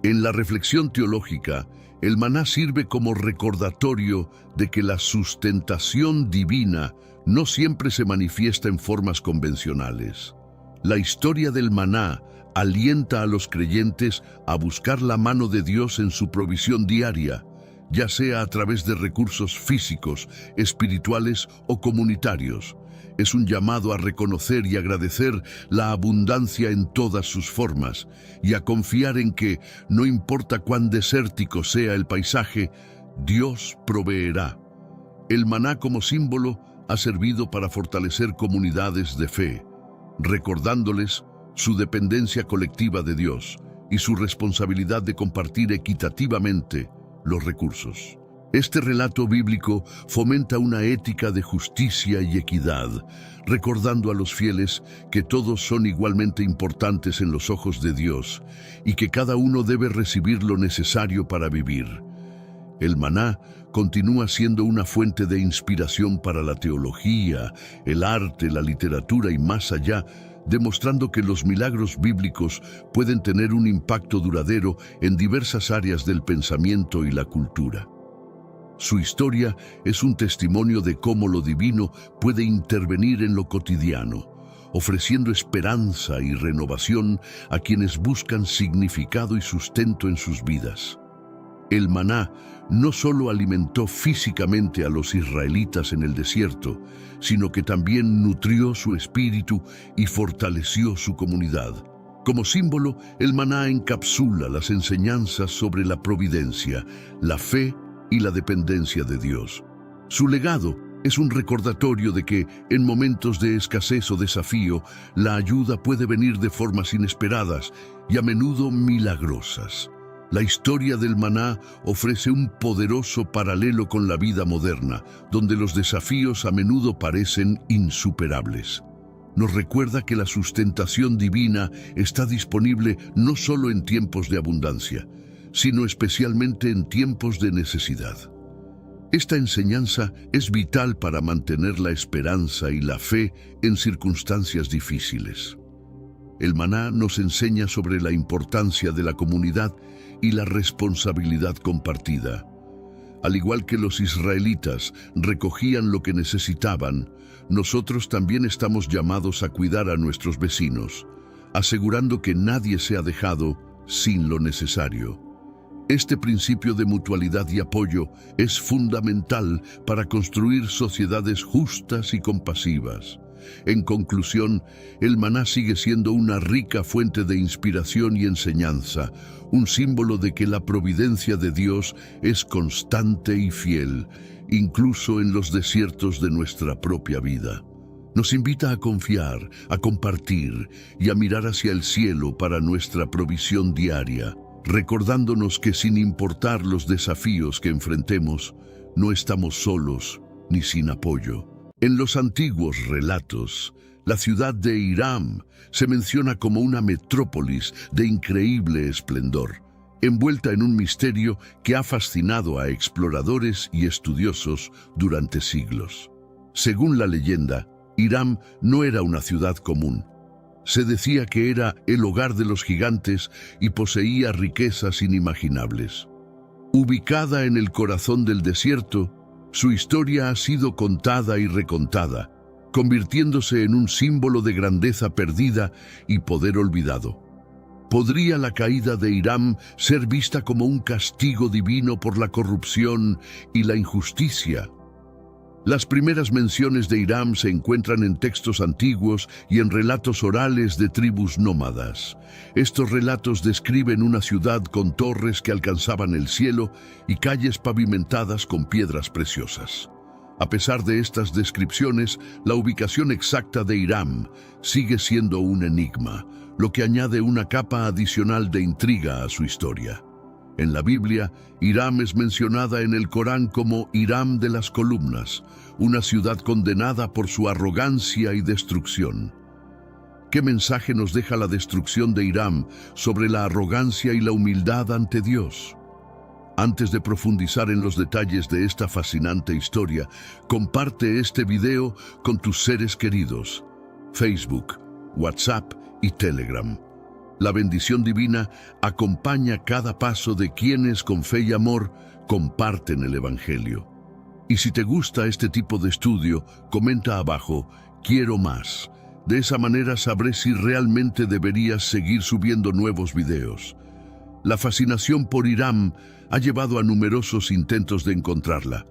En la reflexión teológica, el maná sirve como recordatorio de que la sustentación divina no siempre se manifiesta en formas convencionales. La historia del maná alienta a los creyentes a buscar la mano de Dios en su provisión diaria, ya sea a través de recursos físicos, espirituales o comunitarios. Es un llamado a reconocer y agradecer la abundancia en todas sus formas y a confiar en que, no importa cuán desértico sea el paisaje, Dios proveerá. El maná como símbolo ha servido para fortalecer comunidades de fe, recordándoles su dependencia colectiva de Dios y su responsabilidad de compartir equitativamente los recursos. Este relato bíblico fomenta una ética de justicia y equidad, recordando a los fieles que todos son igualmente importantes en los ojos de Dios y que cada uno debe recibir lo necesario para vivir. El maná continúa siendo una fuente de inspiración para la teología, el arte, la literatura y más allá, demostrando que los milagros bíblicos pueden tener un impacto duradero en diversas áreas del pensamiento y la cultura. Su historia es un testimonio de cómo lo divino puede intervenir en lo cotidiano, ofreciendo esperanza y renovación a quienes buscan significado y sustento en sus vidas. El maná no solo alimentó físicamente a los israelitas en el desierto, sino que también nutrió su espíritu y fortaleció su comunidad. Como símbolo, el maná encapsula las enseñanzas sobre la providencia, la fe y la dependencia de Dios. Su legado es un recordatorio de que, en momentos de escasez o desafío, la ayuda puede venir de formas inesperadas y a menudo milagrosas. La historia del maná ofrece un poderoso paralelo con la vida moderna, donde los desafíos a menudo parecen insuperables. Nos recuerda que la sustentación divina está disponible no solo en tiempos de abundancia, sino especialmente en tiempos de necesidad. Esta enseñanza es vital para mantener la esperanza y la fe en circunstancias difíciles. El maná nos enseña sobre la importancia de la comunidad y la responsabilidad compartida. Al igual que los israelitas recogían lo que necesitaban, nosotros también estamos llamados a cuidar a nuestros vecinos, asegurando que nadie sea dejado sin lo necesario. Este principio de mutualidad y apoyo es fundamental para construir sociedades justas y compasivas. En conclusión, el maná sigue siendo una rica fuente de inspiración y enseñanza, un símbolo de que la providencia de Dios es constante y fiel, incluso en los desiertos de nuestra propia vida. Nos invita a confiar, a compartir y a mirar hacia el cielo para nuestra provisión diaria, recordándonos que sin importar los desafíos que enfrentemos, no estamos solos ni sin apoyo. En los antiguos relatos, la ciudad de Hiram se menciona como una metrópolis de increíble esplendor, envuelta en un misterio que ha fascinado a exploradores y estudiosos durante siglos. Según la leyenda, Hiram no era una ciudad común. Se decía que era el hogar de los gigantes y poseía riquezas inimaginables. Ubicada en el corazón del desierto, su historia ha sido contada y recontada, convirtiéndose en un símbolo de grandeza perdida y poder olvidado. ¿Podría la caída de Hiram ser vista como un castigo divino por la corrupción y la injusticia? Las primeras menciones de Hiram se encuentran en textos antiguos y en relatos orales de tribus nómadas. Estos relatos describen una ciudad con torres que alcanzaban el cielo y calles pavimentadas con piedras preciosas. A pesar de estas descripciones, la ubicación exacta de Hiram sigue siendo un enigma, lo que añade una capa adicional de intriga a su historia. En la Biblia, Hiram es mencionada en el Corán como Hiram de las columnas, una ciudad condenada por su arrogancia y destrucción. ¿Qué mensaje nos deja la destrucción de Hiram sobre la arrogancia y la humildad ante Dios? Antes de profundizar en los detalles de esta fascinante historia, comparte este video con tus seres queridos. Facebook, WhatsApp y Telegram. La bendición divina acompaña cada paso de quienes con fe y amor comparten el Evangelio. Y si te gusta este tipo de estudio, comenta abajo, quiero más. De esa manera sabré si realmente deberías seguir subiendo nuevos videos. La fascinación por Hiram ha llevado a numerosos intentos de encontrarla.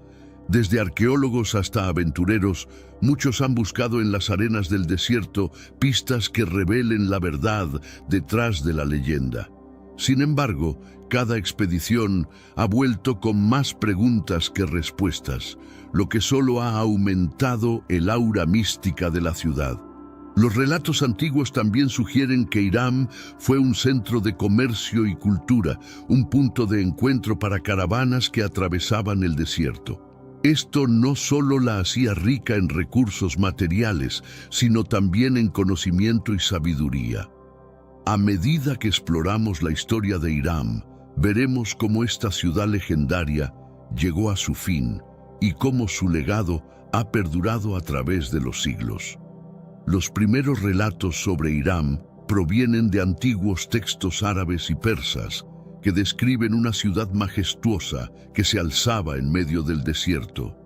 Desde arqueólogos hasta aventureros, muchos han buscado en las arenas del desierto pistas que revelen la verdad detrás de la leyenda. Sin embargo, cada expedición ha vuelto con más preguntas que respuestas, lo que solo ha aumentado el aura mística de la ciudad. Los relatos antiguos también sugieren que Hiram fue un centro de comercio y cultura, un punto de encuentro para caravanas que atravesaban el desierto. Esto no solo la hacía rica en recursos materiales, sino también en conocimiento y sabiduría. A medida que exploramos la historia de Hiram, veremos cómo esta ciudad legendaria llegó a su fin y cómo su legado ha perdurado a través de los siglos. Los primeros relatos sobre Hiram provienen de antiguos textos árabes y persas que describen una ciudad majestuosa que se alzaba en medio del desierto.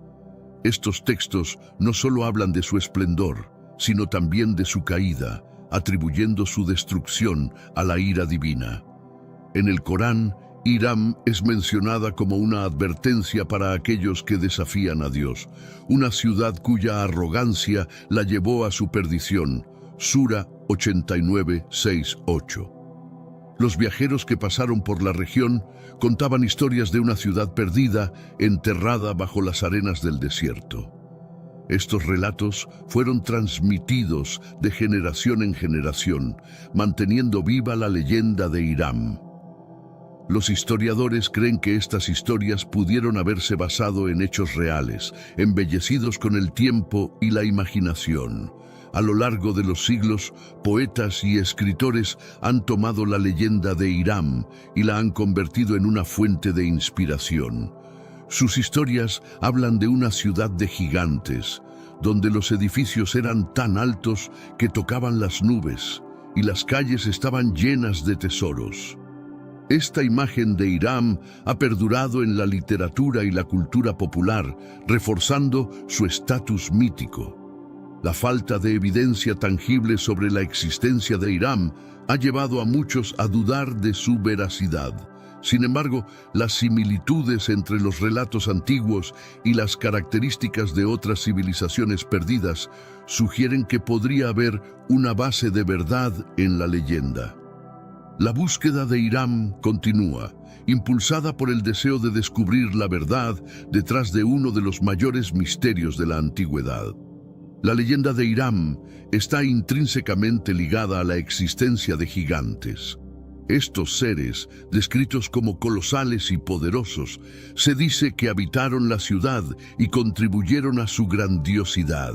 Estos textos no solo hablan de su esplendor, sino también de su caída, atribuyendo su destrucción a la ira divina. En el Corán, Hiram es mencionada como una advertencia para aquellos que desafían a Dios, una ciudad cuya arrogancia la llevó a su perdición. Sura 89, 6, 8. Los viajeros que pasaron por la región contaban historias de una ciudad perdida, enterrada bajo las arenas del desierto. Estos relatos fueron transmitidos de generación en generación, manteniendo viva la leyenda de Hiram. Los historiadores creen que estas historias pudieron haberse basado en hechos reales, embellecidos con el tiempo y la imaginación. A lo largo de los siglos, poetas y escritores han tomado la leyenda de Hiram y la han convertido en una fuente de inspiración. Sus historias hablan de una ciudad de gigantes, donde los edificios eran tan altos que tocaban las nubes y las calles estaban llenas de tesoros. Esta imagen de Hiram ha perdurado en la literatura y la cultura popular, reforzando su estatus mítico. La falta de evidencia tangible sobre la existencia de Hiram ha llevado a muchos a dudar de su veracidad. Sin embargo, las similitudes entre los relatos antiguos y las características de otras civilizaciones perdidas sugieren que podría haber una base de verdad en la leyenda. La búsqueda de Hiram continúa, impulsada por el deseo de descubrir la verdad detrás de uno de los mayores misterios de la antigüedad. La leyenda de Hiram está intrínsecamente ligada a la existencia de gigantes. Estos seres, descritos como colosales y poderosos, se dice que habitaron la ciudad y contribuyeron a su grandiosidad.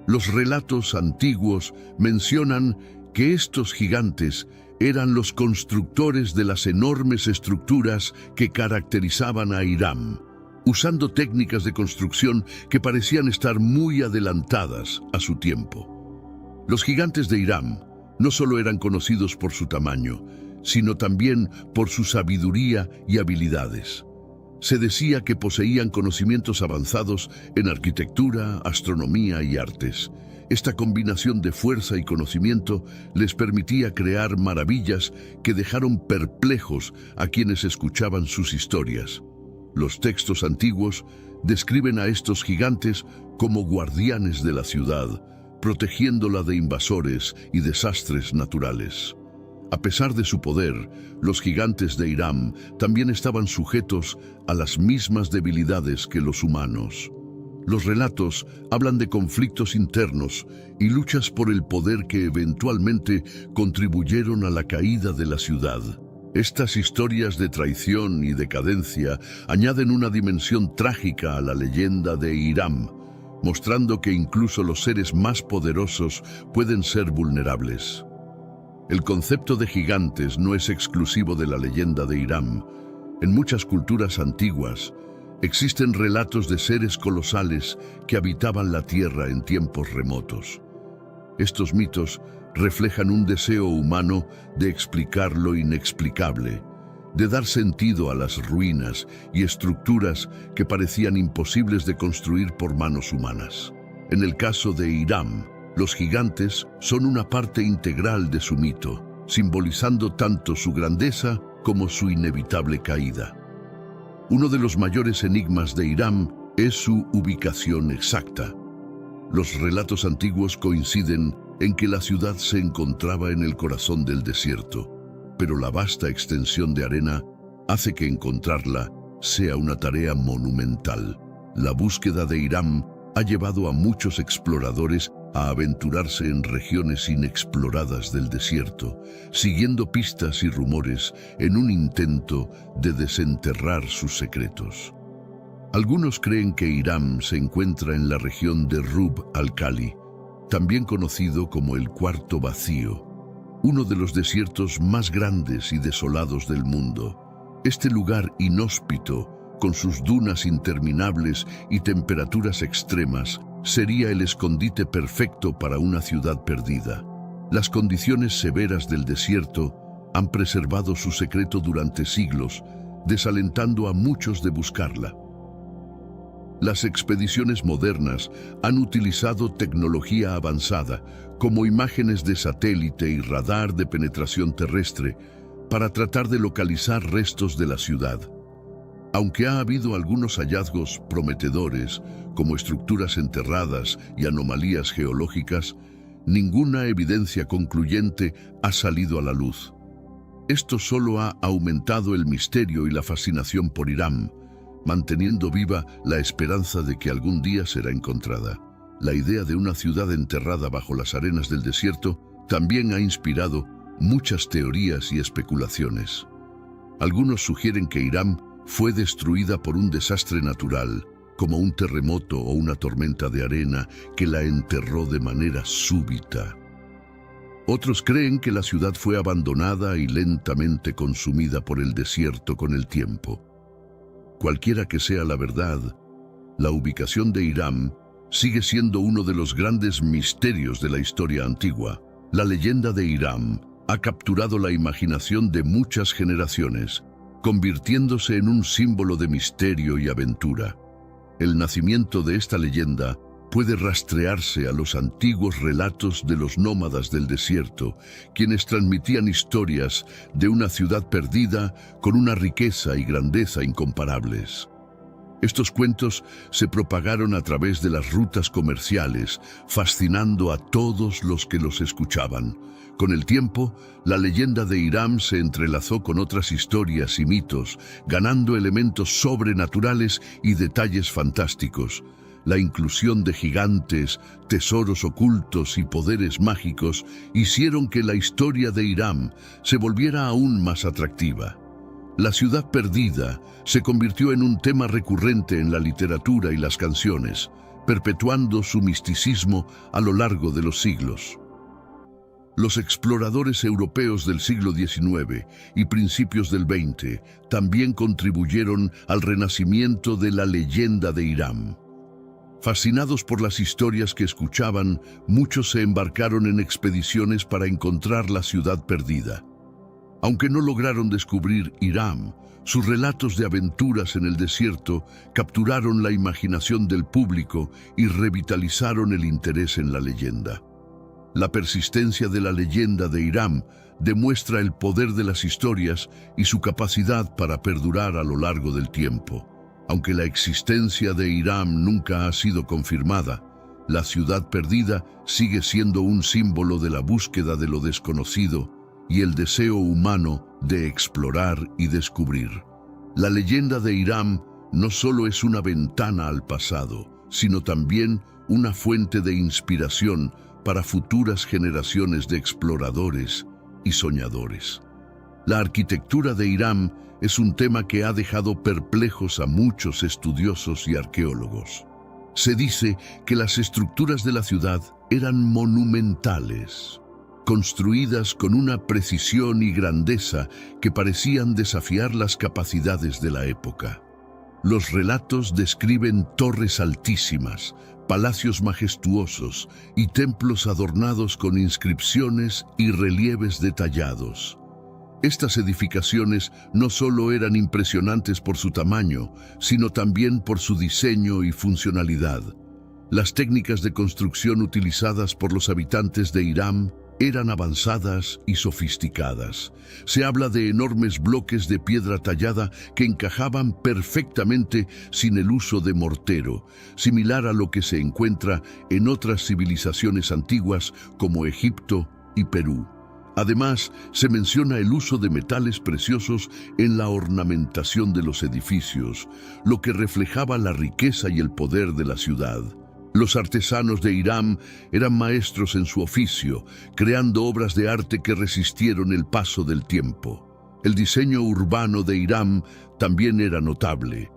Los relatos antiguos mencionan que estos gigantes eran los constructores de las enormes estructuras que caracterizaban a Hiram, usando técnicas de construcción que parecían estar muy adelantadas a su tiempo. Los gigantes de Hiram no solo eran conocidos por su tamaño, sino también por su sabiduría y habilidades. Se decía que poseían conocimientos avanzados en arquitectura, astronomía y artes. Esta combinación de fuerza y conocimiento les permitía crear maravillas que dejaron perplejos a quienes escuchaban sus historias. Los textos antiguos describen a estos gigantes como guardianes de la ciudad, protegiéndola de invasores y desastres naturales. A pesar de su poder, los gigantes de Hiram también estaban sujetos a las mismas debilidades que los humanos. Los relatos hablan de conflictos internos y luchas por el poder que eventualmente contribuyeron a la caída de la ciudad. Estas historias de traición y decadencia añaden una dimensión trágica a la leyenda de Hiram, mostrando que incluso los seres más poderosos pueden ser vulnerables. El concepto de gigantes no es exclusivo de la leyenda de Hiram. En muchas culturas antiguas, existen relatos de seres colosales que habitaban la tierra en tiempos remotos. Estos mitos reflejan un deseo humano de explicar lo inexplicable, de dar sentido a las ruinas y estructuras que parecían imposibles de construir por manos humanas. En el caso de Hiram, los gigantes son una parte integral de su mito, simbolizando tanto su grandeza como su inevitable caída. Uno de los mayores enigmas de Hiram es su ubicación exacta. Los relatos antiguos coinciden en que la ciudad se encontraba en el corazón del desierto, pero la vasta extensión de arena hace que encontrarla sea una tarea monumental. La búsqueda de Hiram ha llevado a muchos exploradores a aventurarse en regiones inexploradas del desierto, siguiendo pistas y rumores en un intento de desenterrar sus secretos. Algunos creen que Hiram se encuentra en la región de Rub al-Khali, también conocido como el Cuarto Vacío, uno de los desiertos más grandes y desolados del mundo. Este lugar inhóspito, con sus dunas interminables y temperaturas extremas, sería el escondite perfecto para una ciudad perdida. Las condiciones severas del desierto han preservado su secreto durante siglos, desalentando a muchos de buscarla. Las expediciones modernas han utilizado tecnología avanzada, como imágenes de satélite y radar de penetración terrestre, para tratar de localizar restos de la ciudad. Aunque ha habido algunos hallazgos prometedores, como estructuras enterradas y anomalías geológicas, ninguna evidencia concluyente ha salido a la luz. Esto solo ha aumentado el misterio y la fascinación por Hiram, manteniendo viva la esperanza de que algún día será encontrada. La idea de una ciudad enterrada bajo las arenas del desierto también ha inspirado muchas teorías y especulaciones. Algunos sugieren que Hiram fue destruida por un desastre natural, como un terremoto o una tormenta de arena que la enterró de manera súbita. Otros creen que la ciudad fue abandonada y lentamente consumida por el desierto con el tiempo. Cualquiera que sea la verdad, la ubicación de Hiram sigue siendo uno de los grandes misterios de la historia antigua. La leyenda de Hiram ha capturado la imaginación de muchas generaciones, convirtiéndose en un símbolo de misterio y aventura. El nacimiento de esta leyenda puede rastrearse a los antiguos relatos de los nómadas del desierto, quienes transmitían historias de una ciudad perdida con una riqueza y grandeza incomparables. Estos cuentos se propagaron a través de las rutas comerciales, fascinando a todos los que los escuchaban. Con el tiempo, la leyenda de Hiram se entrelazó con otras historias y mitos, ganando elementos sobrenaturales y detalles fantásticos. La inclusión de gigantes, tesoros ocultos y poderes mágicos hicieron que la historia de Hiram se volviera aún más atractiva. La ciudad perdida se convirtió en un tema recurrente en la literatura y las canciones, perpetuando su misticismo a lo largo de los siglos. Los exploradores europeos del siglo XIX y principios del XX también contribuyeron al renacimiento de la leyenda de Hiram. Fascinados por las historias que escuchaban, muchos se embarcaron en expediciones para encontrar la ciudad perdida. Aunque no lograron descubrir Hiram, sus relatos de aventuras en el desierto capturaron la imaginación del público y revitalizaron el interés en la leyenda. La persistencia de la leyenda de Hiram demuestra el poder de las historias y su capacidad para perdurar a lo largo del tiempo. Aunque la existencia de Hiram nunca ha sido confirmada, la ciudad perdida sigue siendo un símbolo de la búsqueda de lo desconocido y el deseo humano de explorar y descubrir. La leyenda de Hiram no solo es una ventana al pasado, sino también una fuente de inspiración para futuras generaciones de exploradores y soñadores. La arquitectura de Hiram es un tema que ha dejado perplejos a muchos estudiosos y arqueólogos. Se dice que las estructuras de la ciudad eran monumentales, construidas con una precisión y grandeza que parecían desafiar las capacidades de la época. Los relatos describen torres altísimas, palacios majestuosos y templos adornados con inscripciones y relieves detallados. Estas edificaciones no solo eran impresionantes por su tamaño, sino también por su diseño y funcionalidad. Las técnicas de construcción utilizadas por los habitantes de Hiram eran avanzadas y sofisticadas. Se habla de enormes bloques de piedra tallada que encajaban perfectamente sin el uso de mortero, similar a lo que se encuentra en otras civilizaciones antiguas como Egipto y Perú. Además, se menciona el uso de metales preciosos en la ornamentación de los edificios, lo que reflejaba la riqueza y el poder de la ciudad. Los artesanos de Hiram eran maestros en su oficio, creando obras de arte que resistieron el paso del tiempo. El diseño urbano de Hiram también era notable.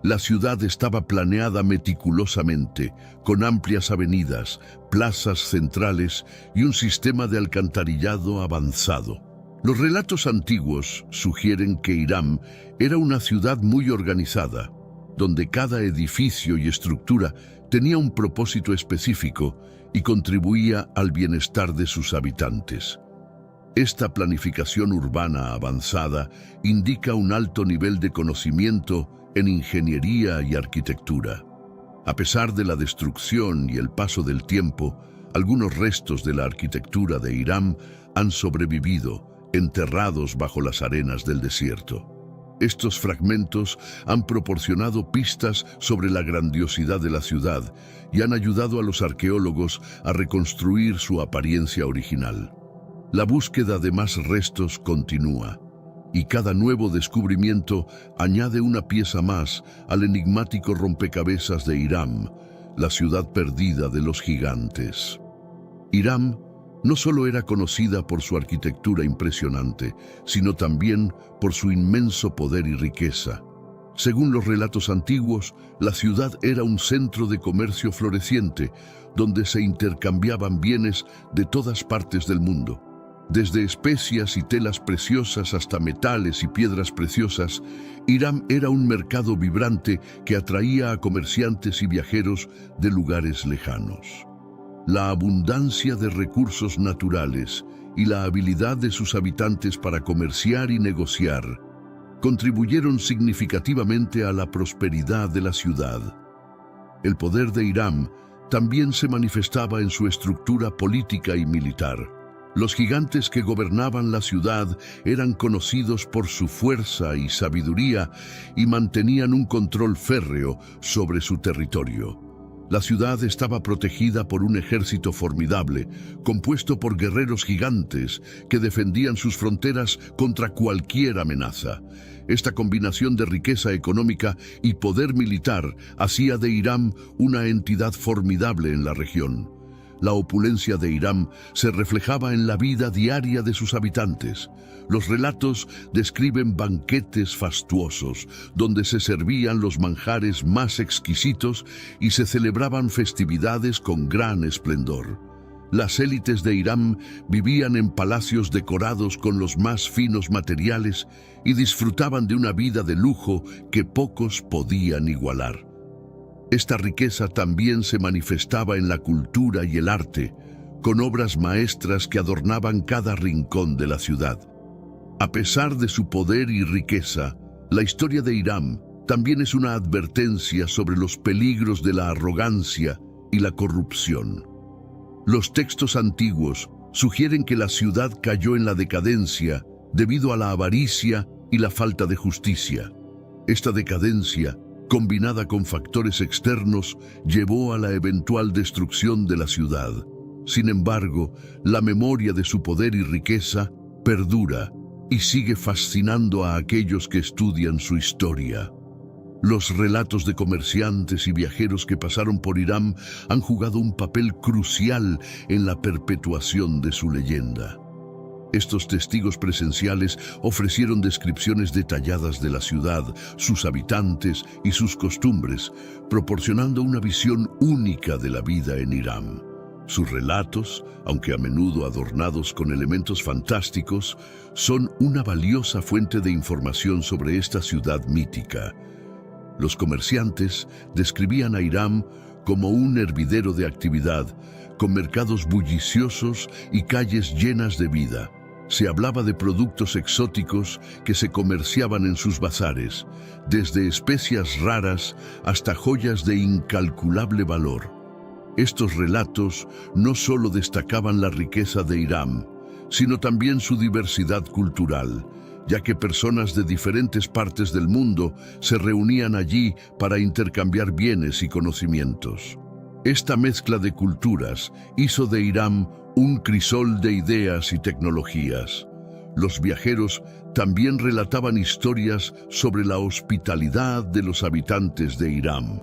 La ciudad estaba planeada meticulosamente, con amplias avenidas, plazas centrales y un sistema de alcantarillado avanzado. Los relatos antiguos sugieren que Hiram era una ciudad muy organizada, donde cada edificio y estructura tenía un propósito específico y contribuía al bienestar de sus habitantes. Esta planificación urbana avanzada indica un alto nivel de conocimiento en ingeniería y arquitectura. A pesar de la destrucción y el paso del tiempo, algunos restos de la arquitectura de Hiram han sobrevivido, enterrados bajo las arenas del desierto. Estos fragmentos han proporcionado pistas sobre la grandiosidad de la ciudad y han ayudado a los arqueólogos a reconstruir su apariencia original. La búsqueda de más restos continúa, y cada nuevo descubrimiento añade una pieza más al enigmático rompecabezas de Hiram, la ciudad perdida de los gigantes. Hiram no solo era conocida por su arquitectura impresionante, sino también por su inmenso poder y riqueza. Según los relatos antiguos, la ciudad era un centro de comercio floreciente, donde se intercambiaban bienes de todas partes del mundo. Desde especias y telas preciosas hasta metales y piedras preciosas, Hiram era un mercado vibrante que atraía a comerciantes y viajeros de lugares lejanos. La abundancia de recursos naturales y la habilidad de sus habitantes para comerciar y negociar contribuyeron significativamente a la prosperidad de la ciudad. El poder de Hiram también se manifestaba en su estructura política y militar. Los gigantes que gobernaban la ciudad eran conocidos por su fuerza y sabiduría y mantenían un control férreo sobre su territorio. La ciudad estaba protegida por un ejército formidable, compuesto por guerreros gigantes que defendían sus fronteras contra cualquier amenaza. Esta combinación de riqueza económica y poder militar hacía de Hiram una entidad formidable en la región. La opulencia de Hiram se reflejaba en la vida diaria de sus habitantes. Los relatos describen banquetes fastuosos, donde se servían los manjares más exquisitos y se celebraban festividades con gran esplendor. Las élites de Hiram vivían en palacios decorados con los más finos materiales y disfrutaban de una vida de lujo que pocos podían igualar. Esta riqueza también se manifestaba en la cultura y el arte, con obras maestras que adornaban cada rincón de la ciudad. A pesar de su poder y riqueza, la historia de Hiram también es una advertencia sobre los peligros de la arrogancia y la corrupción. Los textos antiguos sugieren que la ciudad cayó en la decadencia debido a la avaricia y la falta de justicia. Esta decadencia, combinada con factores externos, llevó a la eventual destrucción de la ciudad. Sin embargo, la memoria de su poder y riqueza perdura y sigue fascinando a aquellos que estudian su historia. Los relatos de comerciantes y viajeros que pasaron por Hiram han jugado un papel crucial en la perpetuación de su leyenda. Estos testigos presenciales ofrecieron descripciones detalladas de la ciudad, sus habitantes y sus costumbres, proporcionando una visión única de la vida en Hiram. Sus relatos, aunque a menudo adornados con elementos fantásticos, son una valiosa fuente de información sobre esta ciudad mítica. Los comerciantes describían a Hiram como un hervidero de actividad, con mercados bulliciosos y calles llenas de vida. Se hablaba de productos exóticos que se comerciaban en sus bazares, desde especias raras hasta joyas de incalculable valor. Estos relatos no solo destacaban la riqueza de Hiram, sino también su diversidad cultural, ya que personas de diferentes partes del mundo se reunían allí para intercambiar bienes y conocimientos. Esta mezcla de culturas hizo de Hiram un crisol de ideas y tecnologías. Los viajeros también relataban historias sobre la hospitalidad de los habitantes de Hiram.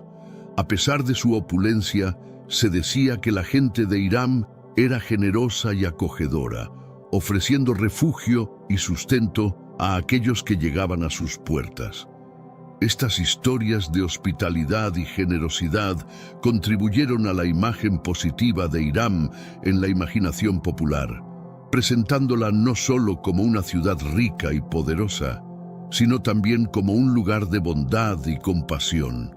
A pesar de su opulencia, se decía que la gente de Hiram era generosa y acogedora, ofreciendo refugio y sustento a aquellos que llegaban a sus puertas. Estas historias de hospitalidad y generosidad contribuyeron a la imagen positiva de Hiram en la imaginación popular, presentándola no solo como una ciudad rica y poderosa, sino también como un lugar de bondad y compasión.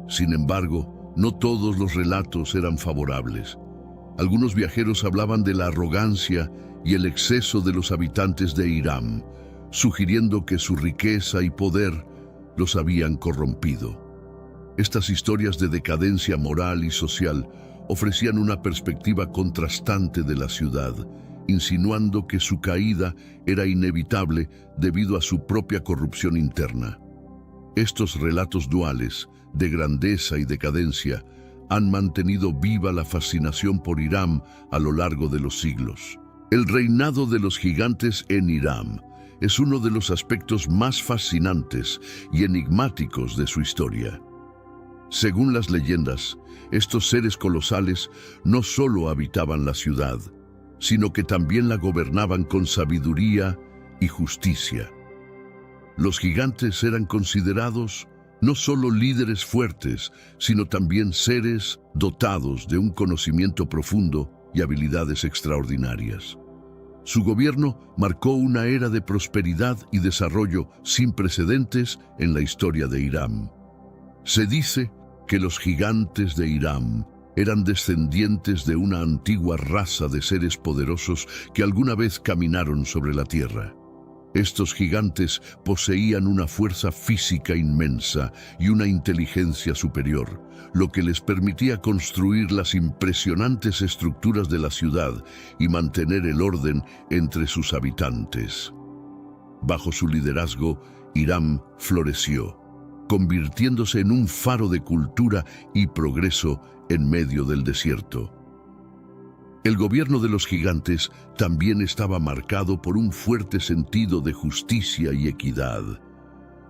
Sin embargo, no todos los relatos eran favorables. Algunos viajeros hablaban de la arrogancia y el exceso de los habitantes de Hiram, sugiriendo que su riqueza y poder los habían corrompido. Estas historias de decadencia moral y social ofrecían una perspectiva contrastante de la ciudad, insinuando que su caída era inevitable debido a su propia corrupción interna. Estos relatos duales, de grandeza y decadencia, han mantenido viva la fascinación por Hiram a lo largo de los siglos. El reinado de los gigantes en Hiram es uno de los aspectos más fascinantes y enigmáticos de su historia. Según las leyendas, estos seres colosales no solo habitaban la ciudad, sino que también la gobernaban con sabiduría y justicia. Los gigantes eran considerados no solo líderes fuertes, sino también seres dotados de un conocimiento profundo y habilidades extraordinarias. Su gobierno marcó una era de prosperidad y desarrollo sin precedentes en la historia de Hiram. Se dice que los gigantes de Hiram eran descendientes de una antigua raza de seres poderosos que alguna vez caminaron sobre la tierra. Estos gigantes poseían una fuerza física inmensa y una inteligencia superior, lo que les permitía construir las impresionantes estructuras de la ciudad y mantener el orden entre sus habitantes. Bajo su liderazgo, Hiram floreció, convirtiéndose en un faro de cultura y progreso en medio del desierto. El gobierno de los gigantes también estaba marcado por un fuerte sentido de justicia y equidad.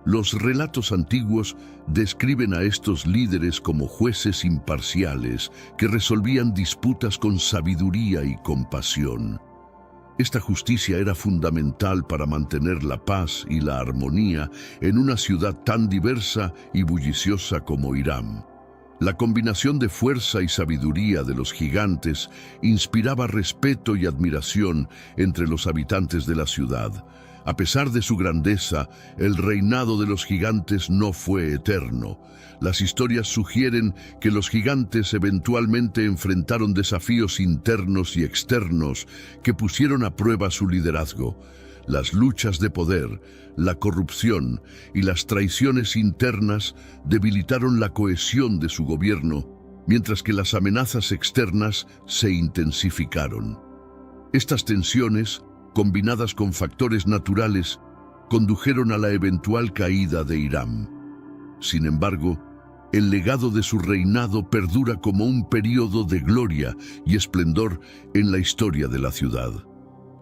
Los relatos antiguos describen a estos líderes como jueces imparciales que resolvían disputas con sabiduría y compasión. Esta justicia era fundamental para mantener la paz y la armonía en una ciudad tan diversa y bulliciosa como Hiram. La combinación de fuerza y sabiduría de los gigantes inspiraba respeto y admiración entre los habitantes de la ciudad. A pesar de su grandeza, el reinado de los gigantes no fue eterno. Las historias sugieren que los gigantes eventualmente enfrentaron desafíos internos y externos que pusieron a prueba su liderazgo. Las luchas de poder, la corrupción y las traiciones internas debilitaron la cohesión de su gobierno, mientras que las amenazas externas se intensificaron. Estas tensiones, combinadas con factores naturales, condujeron a la eventual caída de Hiram. Sin embargo, el legado de su reinado perdura como un período de gloria y esplendor en la historia de la ciudad.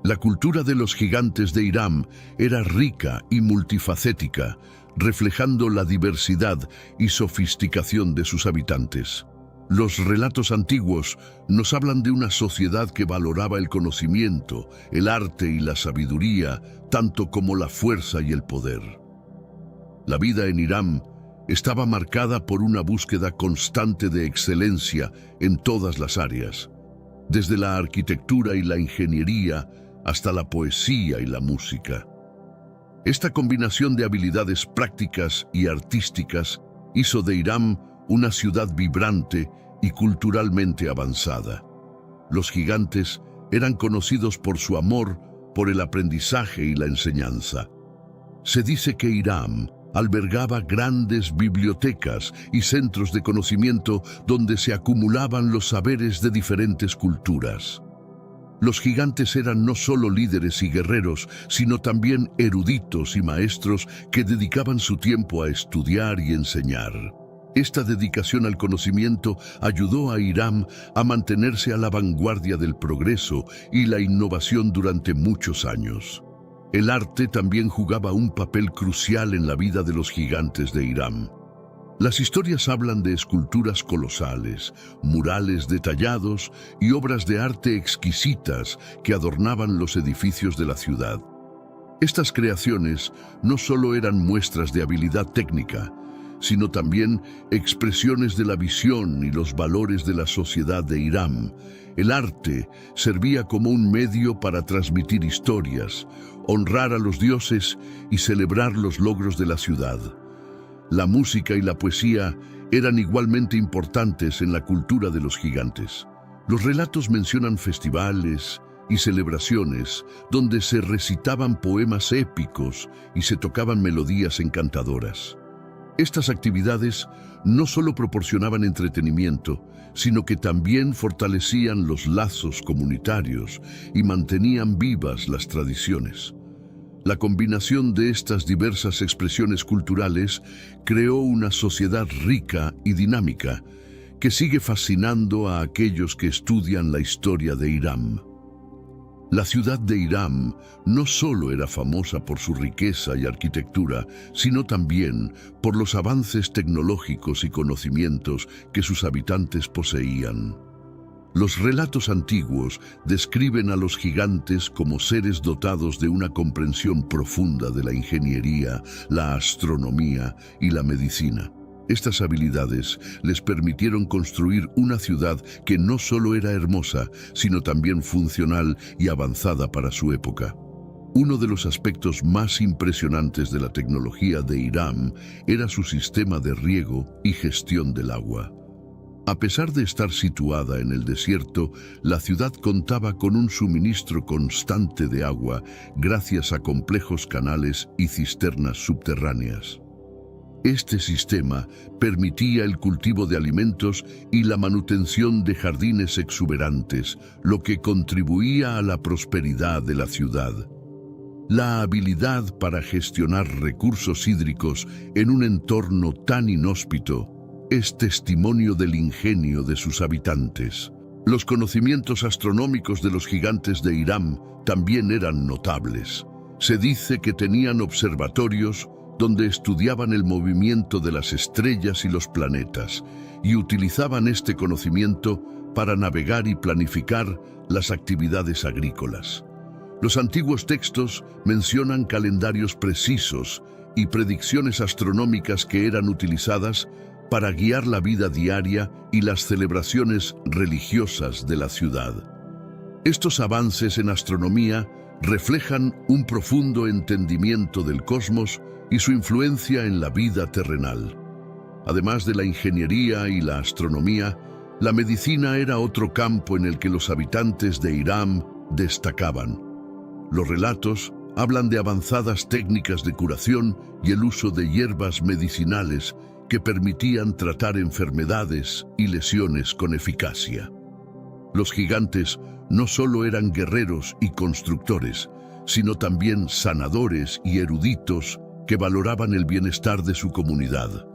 La cultura de los gigantes de Hiram era rica y multifacética, reflejando la diversidad y sofisticación de sus habitantes. Los relatos antiguos nos hablan de una sociedad que valoraba el conocimiento, el arte y la sabiduría, tanto como la fuerza y el poder. La vida en Hiram estaba marcada por una búsqueda constante de excelencia en todas las áreas. desde la arquitectura y la ingeniería hasta la poesía y la música. Esta combinación de habilidades prácticas y artísticas hizo de Hiram una ciudad vibrante y culturalmente avanzada. Los gigantes eran conocidos por su amor por el aprendizaje y la enseñanza. Se dice que Hiram albergaba grandes bibliotecas y centros de conocimiento donde se acumulaban los saberes de diferentes culturas. Los gigantes eran no solo líderes y guerreros, sino también eruditos y maestros que dedicaban su tiempo a estudiar y enseñar. Esta dedicación al conocimiento ayudó a Hiram a mantenerse a la vanguardia del progreso y la innovación durante muchos años. El arte también jugaba un papel crucial en la vida de los gigantes de Hiram. Las historias hablan de esculturas colosales, murales detallados y obras de arte exquisitas que adornaban los edificios de la ciudad. Estas creaciones no solo eran muestras de habilidad técnica, sino también expresiones de la visión y los valores de la sociedad de Hiram. El arte servía como un medio para transmitir historias, honrar a los dioses y celebrar los logros de la ciudad. La música y la poesía eran igualmente importantes en la cultura de los gigantes. Los relatos mencionan festivales y celebraciones donde se recitaban poemas épicos y se tocaban melodías encantadoras. Estas actividades no solo proporcionaban entretenimiento, sino que también fortalecían los lazos comunitarios y mantenían vivas las tradiciones. La combinación de estas diversas expresiones culturales creó una sociedad rica y dinámica que sigue fascinando a aquellos que estudian la historia de Hiram. La ciudad de Hiram no solo era famosa por su riqueza y arquitectura, sino también por los avances tecnológicos y conocimientos que sus habitantes poseían. Los relatos antiguos describen a los gigantes como seres dotados de una comprensión profunda de la ingeniería, la astronomía y la medicina. Estas habilidades les permitieron construir una ciudad que no solo era hermosa, sino también funcional y avanzada para su época. Uno de los aspectos más impresionantes de la tecnología de Hiram era su sistema de riego y gestión del agua. A pesar de estar situada en el desierto, la ciudad contaba con un suministro constante de agua gracias a complejos canales y cisternas subterráneas. Este sistema permitía el cultivo de alimentos y la manutención de jardines exuberantes, lo que contribuía a la prosperidad de la ciudad. La habilidad para gestionar recursos hídricos en un entorno tan inhóspito es testimonio del ingenio de sus habitantes. Los conocimientos astronómicos de los gigantes de Hiram también eran notables. Se dice que tenían observatorios donde estudiaban el movimiento de las estrellas y los planetas, y utilizaban este conocimiento para navegar y planificar las actividades agrícolas. Los antiguos textos mencionan calendarios precisos y predicciones astronómicas que eran utilizadas para guiar la vida diaria y las celebraciones religiosas de la ciudad. Estos avances en astronomía reflejan un profundo entendimiento del cosmos y su influencia en la vida terrenal. Además de la ingeniería y la astronomía, la medicina era otro campo en el que los habitantes de Hiram destacaban. Los relatos hablan de avanzadas técnicas de curación y el uso de hierbas medicinales que permitían tratar enfermedades y lesiones con eficacia. Los gigantes no solo eran guerreros y constructores, sino también sanadores y eruditos que valoraban el bienestar de su comunidad.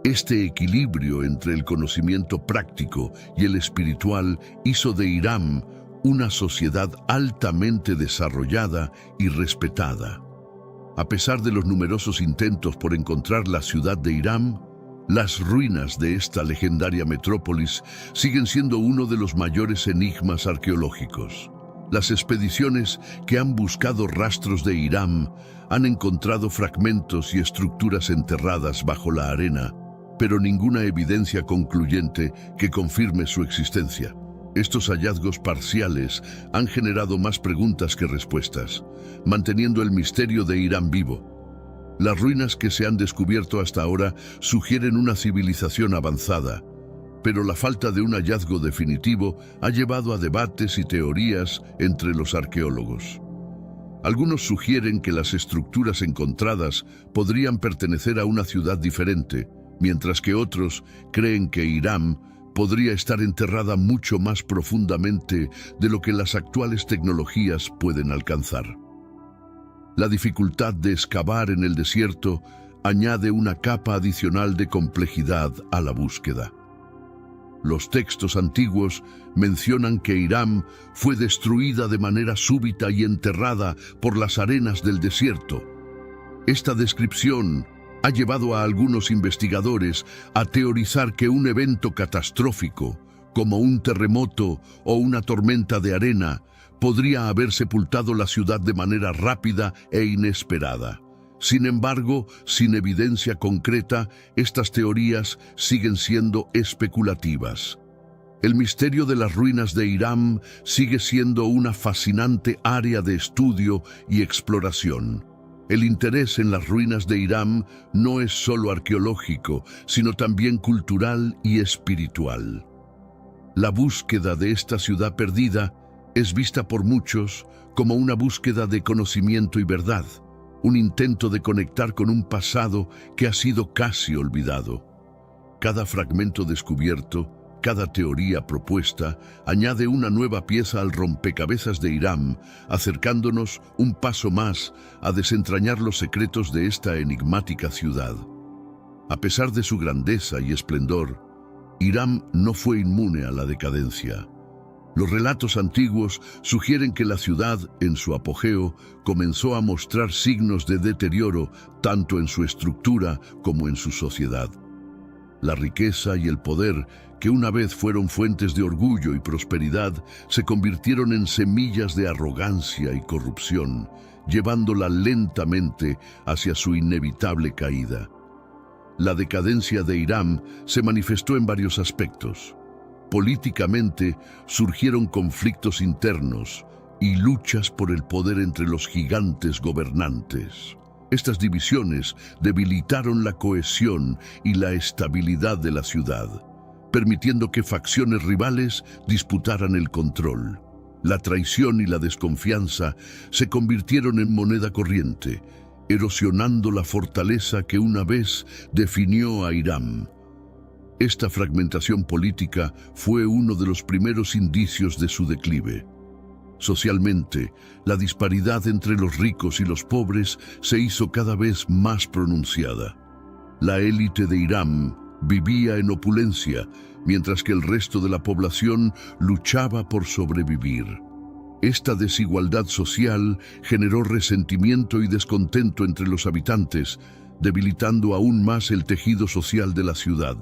Este equilibrio entre el conocimiento práctico y el espiritual hizo de Hiram una sociedad altamente desarrollada y respetada. A pesar de los numerosos intentos por encontrar la ciudad de Hiram, las ruinas de esta legendaria metrópolis siguen siendo uno de los mayores enigmas arqueológicos. Las expediciones que han buscado rastros de Hiram han encontrado fragmentos y estructuras enterradas bajo la arena, pero ninguna evidencia concluyente que confirme su existencia. Estos hallazgos parciales han generado más preguntas que respuestas, manteniendo el misterio de Irán vivo. Las ruinas que se han descubierto hasta ahora sugieren una civilización avanzada, pero la falta de un hallazgo definitivo ha llevado a debates y teorías entre los arqueólogos. Algunos sugieren que las estructuras encontradas podrían pertenecer a una ciudad diferente, mientras que otros creen que Irán podría estar enterrada mucho más profundamente de lo que las actuales tecnologías pueden alcanzar. La dificultad de excavar en el desierto añade una capa adicional de complejidad a la búsqueda. Los textos antiguos mencionan que Irán fue destruida de manera súbita y enterrada por las arenas del desierto. Esta descripción ha llevado a algunos investigadores a teorizar que un evento catastrófico, como un terremoto o una tormenta de arena, podría haber sepultado la ciudad de manera rápida e inesperada. Sin embargo, sin evidencia concreta, estas teorías siguen siendo especulativas. El misterio de las ruinas de Irán sigue siendo una fascinante área de estudio y exploración. El interés en las ruinas de Irán no es solo arqueológico, sino también cultural y espiritual. La búsqueda de esta ciudad perdida es vista por muchos como una búsqueda de conocimiento y verdad, un intento de conectar con un pasado que ha sido casi olvidado. Cada fragmento descubierto, cada teoría propuesta, añade una nueva pieza al rompecabezas de Irán, acercándonos un paso más a desentrañar los secretos de esta enigmática ciudad. A pesar de su grandeza y esplendor, Irán no fue inmune a la decadencia. Los relatos antiguos sugieren que la ciudad, en su apogeo, comenzó a mostrar signos de deterioro tanto en su estructura como en su sociedad. La riqueza y el poder, que una vez fueron fuentes de orgullo y prosperidad, se convirtieron en semillas de arrogancia y corrupción, llevándola lentamente hacia su inevitable caída. La decadencia de Irán se manifestó en varios aspectos. Políticamente surgieron conflictos internos y luchas por el poder entre los gigantes gobernantes. Estas divisiones debilitaron la cohesión y la estabilidad de la ciudad, permitiendo que facciones rivales disputaran el control. La traición y la desconfianza se convirtieron en moneda corriente, erosionando la fortaleza que una vez definió a Irán. Esta fragmentación política fue uno de los primeros indicios de su declive. Socialmente, la disparidad entre los ricos y los pobres se hizo cada vez más pronunciada. La élite de Irán vivía en opulencia, mientras que el resto de la población luchaba por sobrevivir. Esta desigualdad social generó resentimiento y descontento entre los habitantes, debilitando aún más el tejido social de la ciudad.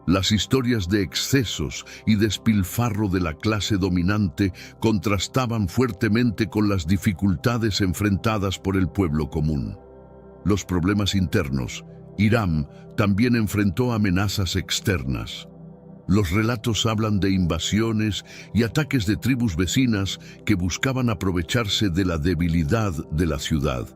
Las historias de excesos y despilfarro de la clase dominante contrastaban fuertemente con las dificultades enfrentadas por el pueblo común. Los problemas internos. Irán también enfrentó amenazas externas. Los relatos hablan de invasiones y ataques de tribus vecinas que buscaban aprovecharse de la debilidad de la ciudad.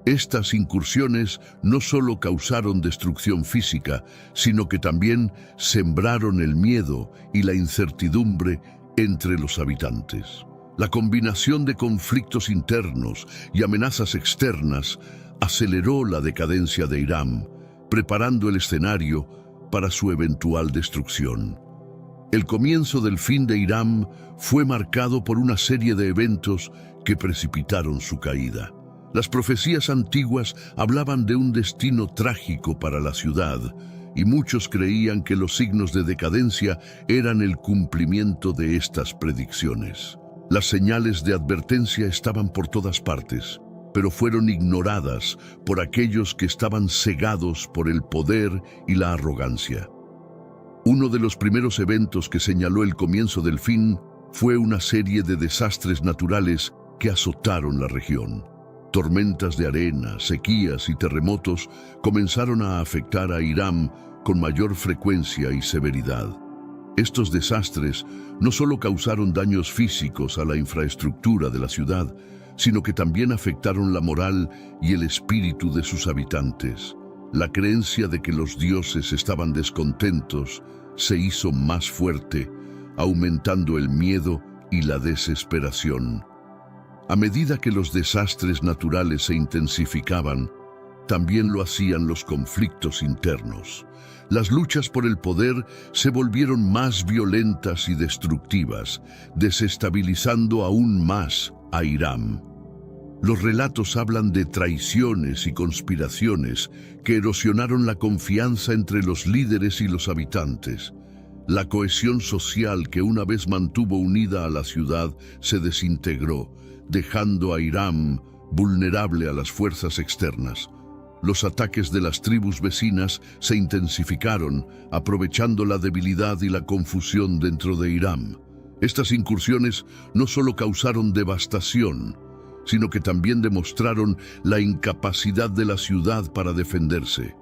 Estas incursiones no solo causaron destrucción física, sino que también sembraron el miedo y la incertidumbre entre los habitantes. La combinación de conflictos internos y amenazas externas aceleró la decadencia de Irán, preparando el escenario para su eventual destrucción. El comienzo del fin de Irán fue marcado por una serie de eventos que precipitaron su caída. Las profecías antiguas hablaban de un destino trágico para la ciudad, y muchos creían que los signos de decadencia eran el cumplimiento de estas predicciones. Las señales de advertencia estaban por todas partes, pero fueron ignoradas por aquellos que estaban cegados por el poder y la arrogancia. Uno de los primeros eventos que señaló el comienzo del fin fue una serie de desastres naturales que azotaron la región. Tormentas de arena, sequías y terremotos comenzaron a afectar a Irán con mayor frecuencia y severidad. Estos desastres no solo causaron daños físicos a la infraestructura de la ciudad, sino que también afectaron la moral y el espíritu de sus habitantes. La creencia de que los dioses estaban descontentos se hizo más fuerte, aumentando el miedo y la desesperación. A medida que los desastres naturales se intensificaban, también lo hacían los conflictos internos. Las luchas por el poder se volvieron más violentas y destructivas, desestabilizando aún más a Hiram. Los relatos hablan de traiciones y conspiraciones que erosionaron la confianza entre los líderes y los habitantes. La cohesión social que una vez mantuvo unida a la ciudad se desintegró, dejando a Hiram vulnerable a las fuerzas externas. Los ataques de las tribus vecinas se intensificaron, aprovechando la debilidad y la confusión dentro de Hiram. Estas incursiones no solo causaron devastación, sino que también demostraron la incapacidad de la ciudad para defenderse.